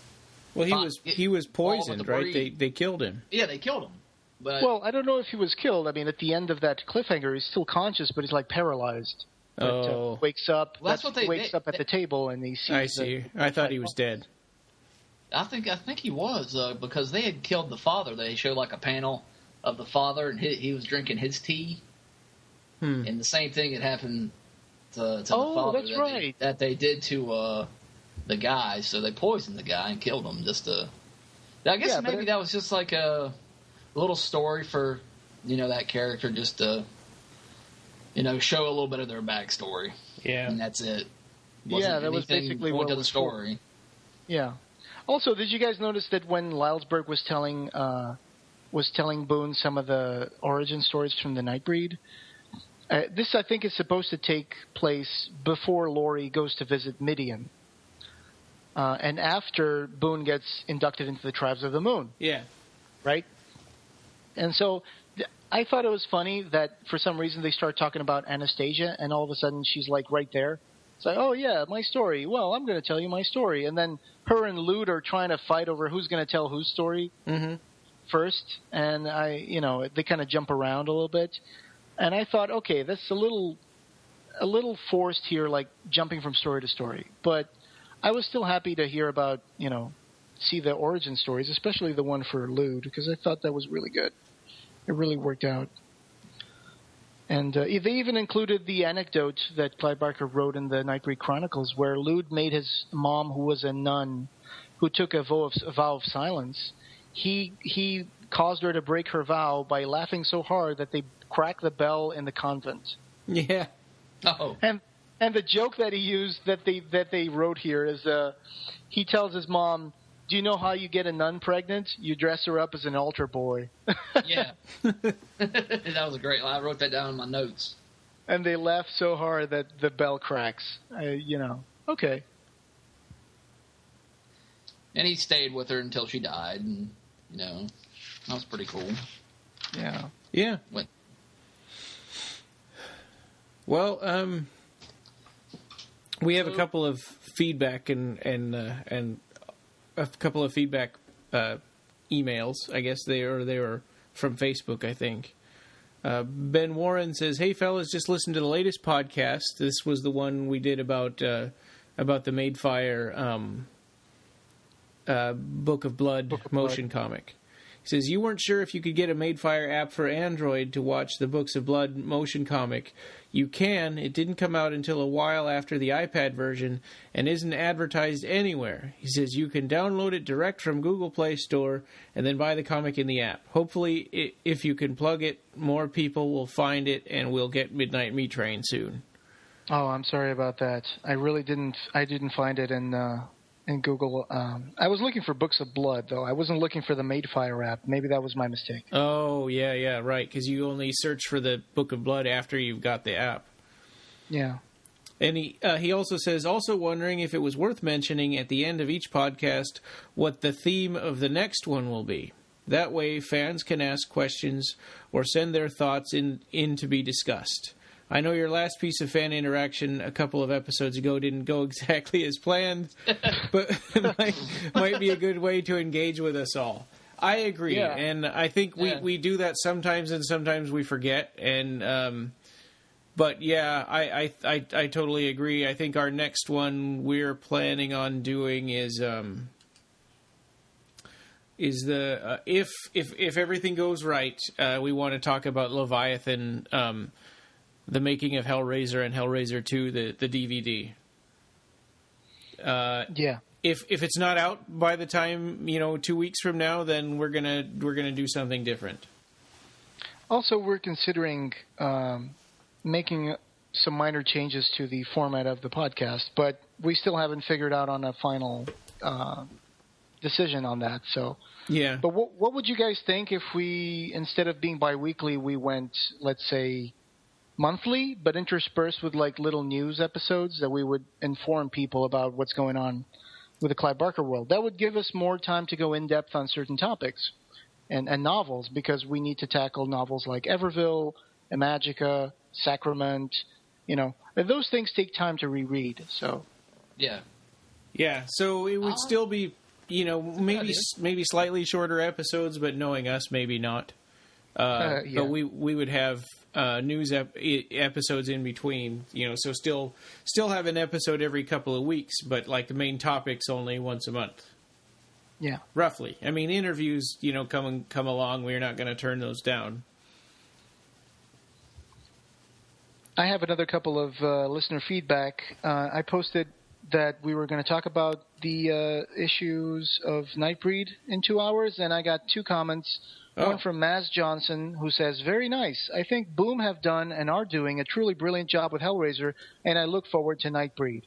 Well, he was poisoned, right? They killed him. Yeah, they killed him. But, well, I don't know if he was killed. I mean, at the end of that cliffhanger, he's still conscious, but he's like paralyzed. But, wakes up. Well, that's what wakes up at the table, and he sees. I see. I thought he was dead. I think he was because they had killed the father. They showed like a panel of the father, and he was drinking his tea. And the same thing had happened to the father. That's right. That they did to the guy. So they poisoned the guy and killed him. I guess maybe that was just like a little story for that character, just to. Show a little bit of their backstory. Yeah. And that's it. That was basically what to the story. Yeah. Also, did you guys notice that when Lylesburg was telling Boone some of the origin stories from the Nightbreed, this I think is supposed to take place before Laurie goes to visit Midian, and after Boone gets inducted into the Tribes of the Moon. Yeah. Right. And so. I thought it was funny that for some reason they start talking about Anastasia, and all of a sudden she's like right there. It's like, oh yeah, my story. Well, I'm going to tell you my story. And then her and Lute are trying to fight over who's going to tell whose story first. And they kind of jump around a little bit. And I thought, okay, that's a little forced here, like jumping from story to story. But I was still happy to hear about, see the origin stories, especially the one for Lude, because I thought that was really good. It really worked out. And they even included the anecdote that Clive Barker wrote in the Nightbreed Chronicles, where Lude made his mom, who was a nun, who took a vow of silence. He caused her to break her vow by laughing so hard that they cracked the bell in the convent. Yeah. Oh. And the joke that he used that they wrote here is he tells his mom, "Do you know how you get a nun pregnant? You dress her up as an altar boy." Yeah. That was a great line. I wrote that down in my notes. And they laugh so hard that the bell cracks. Okay. And he stayed with her until she died, and, that was pretty cool. Yeah. Yeah. Well, we have a couple of feedback and a couple of feedback emails. I guess they were from Facebook, I think. Ben Warren says, "Hey fellas, just listened to the latest podcast. This was the one we did about the Madefire Book of Blood motion comic." He says, "You weren't sure if you could get a Madefire app for Android to watch the Books of Blood motion comic. You can. It didn't come out until a while after the iPad version and isn't advertised anywhere." He says, "You can download it direct from Google Play Store and then buy the comic in the app. Hopefully, if you can plug it, more people will find it and we'll get Midnight Meat Train soon." Oh, I'm sorry about that. I really didn't find it in Google. I was looking for Books of Blood, though. I wasn't looking for the Madefire app. Maybe that was my mistake. Oh, yeah, right, because you only search for the Book of Blood after you've got the app. Yeah. And he also says, "Also wondering if it was worth mentioning at the end of each podcast what the theme of the next one will be. That way fans can ask questions or send their thoughts in to be discussed. I know your last piece of fan interaction a couple of episodes ago didn't go exactly as planned, but might be a good way to engage with us all." I agree, yeah. and I think we do that sometimes, and sometimes we forget. And but yeah, I totally agree. I think our next one we're planning on doing is the if everything goes right, we want to talk about Leviathan. The making of Hellraiser and Hellraiser 2, the DVD. Yeah. If it's not out by the time 2 weeks from now, then we're gonna do something different. Also, we're considering making some minor changes to the format of the podcast, but we still haven't figured out on a final decision on that. So yeah. But what would you guys think if we, instead of being bi-weekly, we went, let's say, monthly, but interspersed with like little news episodes that we would inform people about what's going on with the Clive Barker world? That would give us more time to go in depth on certain topics and novels, because we need to tackle novels like Everville, Imagica, Sacrament. Those things take time to reread. So yeah. So it would still be maybe slightly shorter episodes, but knowing us, maybe not. Yeah. But we would have news episodes in between, so still have an episode every couple of weeks, but like the main topics only once a month. Yeah. Roughly. I mean, interviews, come along. We're not going to turn those down. I have another couple of listener feedback. I posted that we were going to talk about the issues of Nightbreed in 2 hours, and I got 2 comments. One from Maz Johnson, who says, "Very nice. I think Boom have done and are doing a truly brilliant job with Hellraiser, and I look forward to Nightbreed."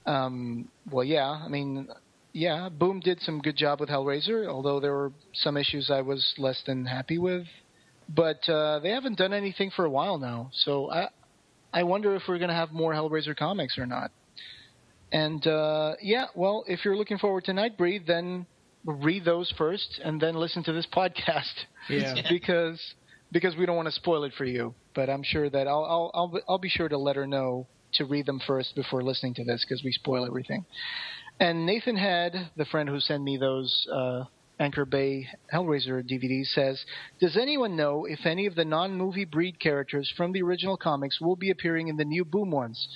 Well, yeah. I mean, yeah, Boom did some good job with Hellraiser, although there were some issues I was less than happy with. But they haven't done anything for a while now, so I wonder if we're going to have more Hellraiser comics or not. And, well, if you're looking forward to Nightbreed, then read those first and then listen to this podcast. Yeah. because we don't want to spoil it for you. But I'm sure that I'll be sure to let her know to read them first before listening to this, because we spoil everything. And Nathan Head, the friend who sent me those Anchor Bay Hellraiser DVDs, says, "Does anyone know if any of the non-movie Breed characters from the original comics will be appearing in the new Boom ones?"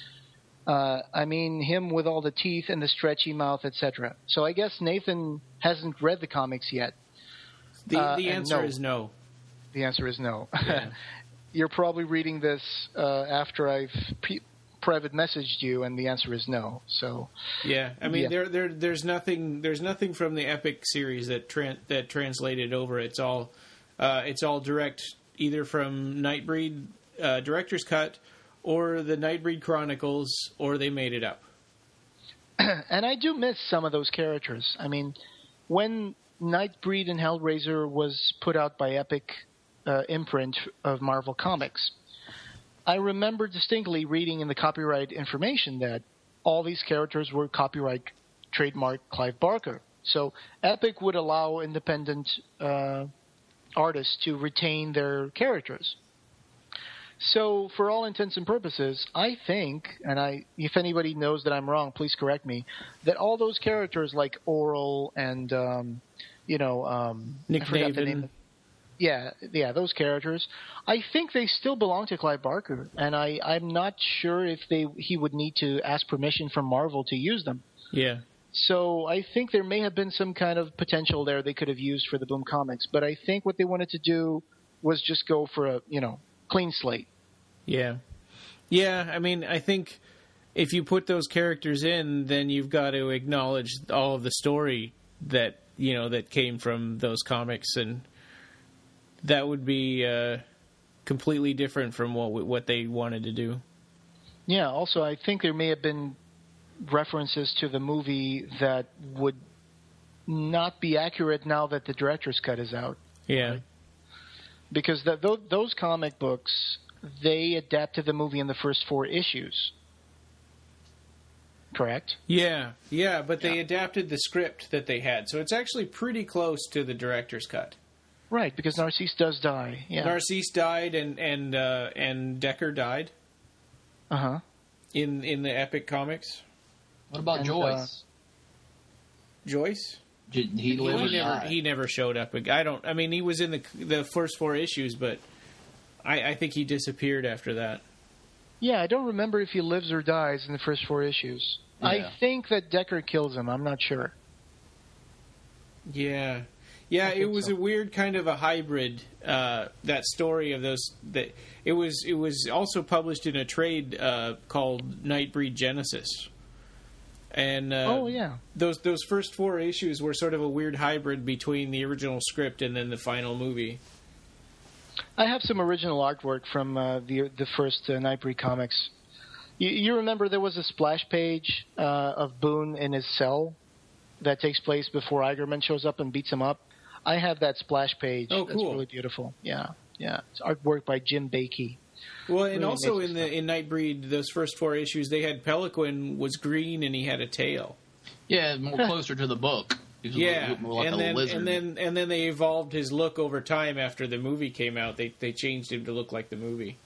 I mean, him with all the teeth and the stretchy mouth, etc. So I guess Nathan hasn't read the comics yet. The answer is no. The answer is no. Yeah. You're probably reading this after I've private messaged you, and the answer is no. So yeah, I mean, there's nothing from the Epic series that translated over. It's all direct, either from Nightbreed Director's Cut or the Nightbreed Chronicles, or they made it up. And I do miss some of those characters. I mean, when Nightbreed and Hellraiser was put out by Epic imprint of Marvel Comics, I remember distinctly reading in the copyright information that all these characters were copyright trademark Clive Barker. So Epic would allow independent artists to retain their characters. So for all intents and purposes, I think, and if anybody knows that I'm wrong, please correct me, that all those characters like Oral and Nick Naven. Yeah, those characters. I think they still belong to Clive Barker, and I'm not sure if he would need to ask permission from Marvel to use them. Yeah. So I think there may have been some kind of potential there they could have used for the Boom Comics, but I think what they wanted to do was just go for a clean slate. Yeah. Yeah, I mean, I think if you put those characters in, then you've got to acknowledge all of the story that came from those comics, and that would be completely different from what they wanted to do. Yeah, also I think there may have been references to the movie that would not be accurate now that the director's cut is out. Yeah. Right? Because those comic books, they adapted the movie in the first 4 issues. Correct? Yeah, but they adapted the script that they had, so it's actually pretty close to the director's cut. Right, because Narcisse does die. Yeah. Narcisse died, and Decker died. In the Epic comics. What about Joyce? Joyce? Did he live or die? He never showed up. I mean, he was in the first 4 issues, but I think he disappeared after that. Yeah, I don't remember if he lives or dies in the first 4 issues. Yeah. I think that Decker kills him. I'm not sure. Yeah. Yeah, it was a weird kind of a hybrid, that story of those. That it was also published in a trade called Nightbreed Genesis. And those first 4 issues were sort of a weird hybrid between the original script and then the final movie. I have some original artwork from the first Nightbreed comics. You remember there was a splash page of Boone in his cell that takes place before Eigerman shows up and beats him up? I have that splash page. Oh, cool. That's really beautiful. Yeah. It's artwork by Jim Bakey. Well, and really also in Nightbreed, those first 4 issues, they had Peliquin was green and he had a tail. Yeah, more closer to the book. Yeah, more like and a lizard. then they evolved his look over time after the movie came out. They changed him to look like the movie.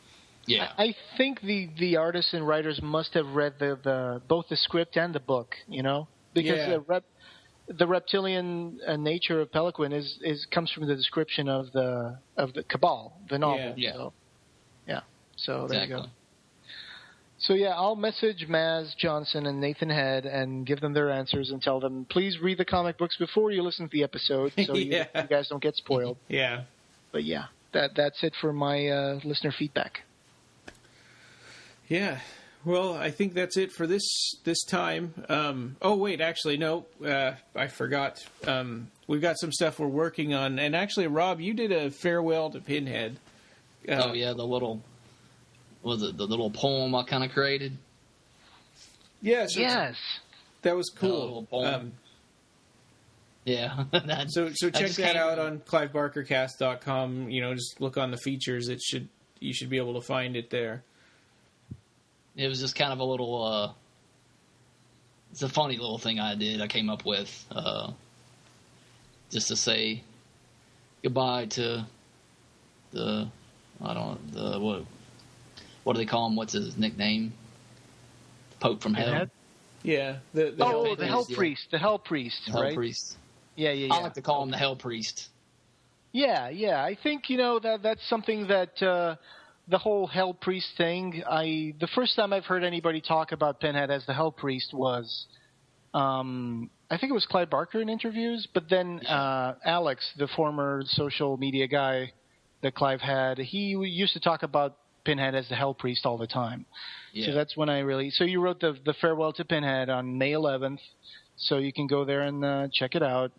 Yeah, I think the artists and writers must have read both the script and the book. Because the reptilian nature of Peliquin comes from the description of the Cabal, the novel. Yeah. So exactly. There you go. So I'll message Maz Johnson and Nathan Head and give them their answers and tell them, please read the comic books before you listen to the episode so you guys don't get spoiled. Yeah. But that's it for my listener feedback. Yeah. Well, I think that's it for this time. Actually, no, I forgot. We've got some stuff we're working on. And actually, Rob, you did a farewell to Pinhead. The little... Was it the little poem I kind of created? Yes. That was cool. Little poem. Yeah. So check that out on CliveBarkerCast.com. Just look on the features. You should be able to find it there. It was just kind of a little. It's a funny little thing I did. I came up with just to say goodbye to what do they call him? What's his nickname? Pope from Hell. Yeah. The Hell Priest. The Hell Priest, right? Hell Priest. Yeah. I like to call him the Hell Priest. Yeah. I think, that's something that the whole Hell Priest thing, the first time I've heard anybody talk about Pinhead as the Hell Priest was, I think it was Clive Barker in interviews, but then Alex, the former social media guy that Clive had, he used to talk about Pinhead as the Hell Priest all the time. Yeah. So that's when I really... So you wrote the Farewell to Pinhead on May 11th, so you can go there and check it out.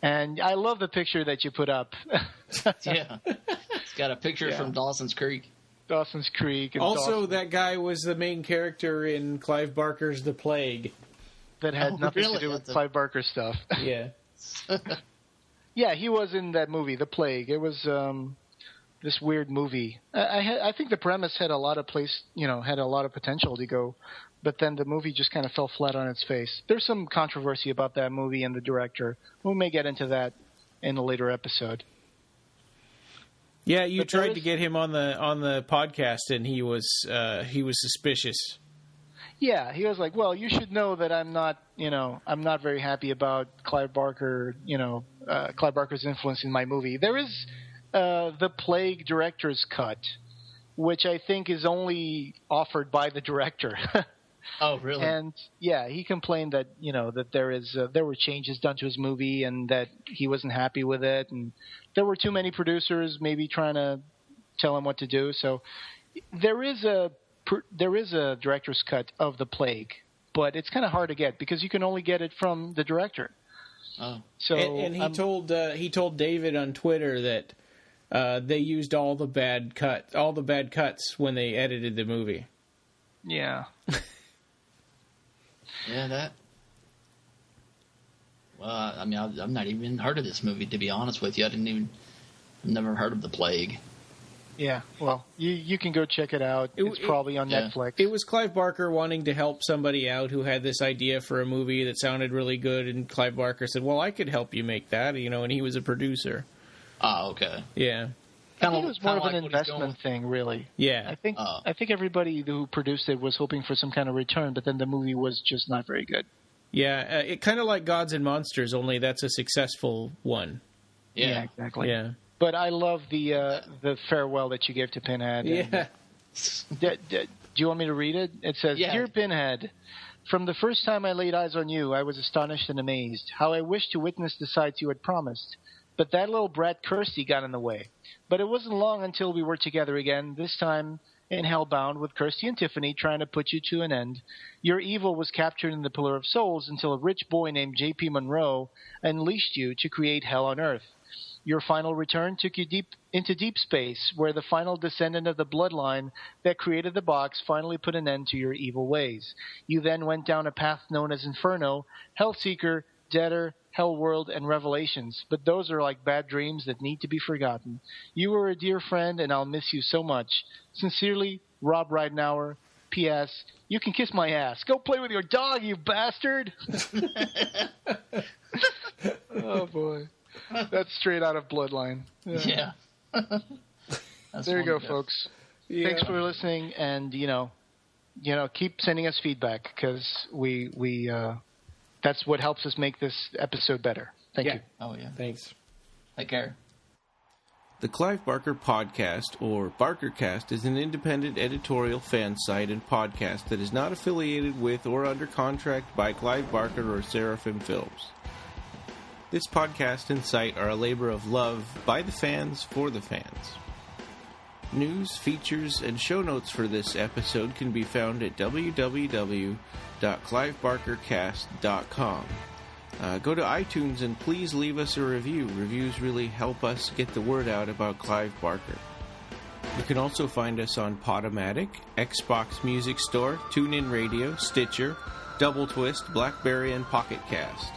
And I love the picture that you put up. Yeah. It's got a picture from Dawson's Creek. Dawson's Creek. And also, that guy was the main character in Clive Barker's The Plague. That had nothing to do with Clive Barker stuff. Yeah. Yeah, he was in that movie, The Plague. It was this weird movie. I think the premise had a lot of had a lot of potential to go, but then the movie just kind of fell flat on its face. There's some controversy about that movie and the director. We may get into that in a later episode. Yeah, you tried to get him on the podcast, and he was suspicious. Yeah, he was like, "Well, you should know that I'm not very happy about Clive Barker, Clive Barker's influence in my movie." There is the Plague director's cut, which I think is only offered by the director. Oh, really? And yeah, he complained that that there were changes done to his movie and that he wasn't happy with it, and there were too many producers maybe trying to tell him what to do. So there is a director's cut of The Plague, but it's kind of hard to get because you can only get it from the director. Oh, so and he told David on Twitter that they used all the bad cuts when they edited the movie. Yeah. Yeah, that. Well, I mean, I've not even heard of this movie, to be honest with you. I've never heard of The Plague. Yeah, well, you can go check it out. It's probably on Netflix. It was Clive Barker wanting to help somebody out who had this idea for a movie that sounded really good, and Clive Barker said, "Well, I could help you make that," and he was a producer. Ah, okay. Yeah. I think it was more of an investment thing, really. Yeah. I think everybody who produced it was hoping for some kind of return, but then the movie was just not very good. Yeah, it kind of like Gods and Monsters, only that's a successful one. Yeah, exactly. Yeah. But I love the farewell that you gave to Pinhead. Yeah. Do you want me to read it? It says, "Dear Pinhead, from the first time I laid eyes on you, I was astonished and amazed. How I wished to witness the sights you had promised. But that little brat Kirsty got in the way. But it wasn't long until we were together again, this time in Hellbound with Kirsty and Tiffany trying to put you to an end. Your evil was captured in the Pillar of Souls until a rich boy named J.P. Monroe unleashed you to create hell on Earth. Your final return took you deep into deep space, where the final descendant of the bloodline that created the box finally put an end to your evil ways. You then went down a path known as Inferno, Hellseeker, Debtor, Hellworld, and Revelations, but those are like bad dreams that need to be forgotten. You were a dear friend, and I'll miss you so much. Sincerely, Rob Ridenauer. P.S. You can kiss my ass. Go play with your dog, you bastard! Oh, boy. That's straight out of Bloodline. Yeah. There you go, folks. Yeah. Thanks for listening, and keep sending us feedback because we that's what helps us make this episode better. Thank you. Oh yeah. Thanks. Take care. The Clive Barker Podcast, or Barkercast, is an independent editorial fan site and podcast that is not affiliated with or under contract by Clive Barker or Seraphim Films. This podcast and site are a labor of love by the fans for the fans. News, features, and show notes for this episode can be found at www.clivebarkercast.com. Go to iTunes and please leave us a review. Reviews really help us get the word out about Clive Barker. You can also find us on Podomatic, Xbox Music Store, TuneIn Radio, Stitcher, Doubletwist, Blackberry, and Pocketcast.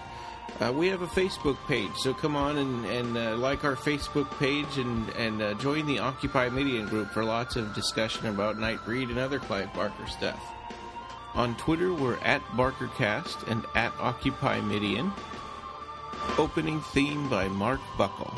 We have a Facebook page, so come on and like our Facebook page and join the Occupy Midian group for lots of discussion about Nightbreed and other Clive Barker stuff. On Twitter, we're at BarkerCast and at Occupy Midian. Opening theme by Mark Buckle.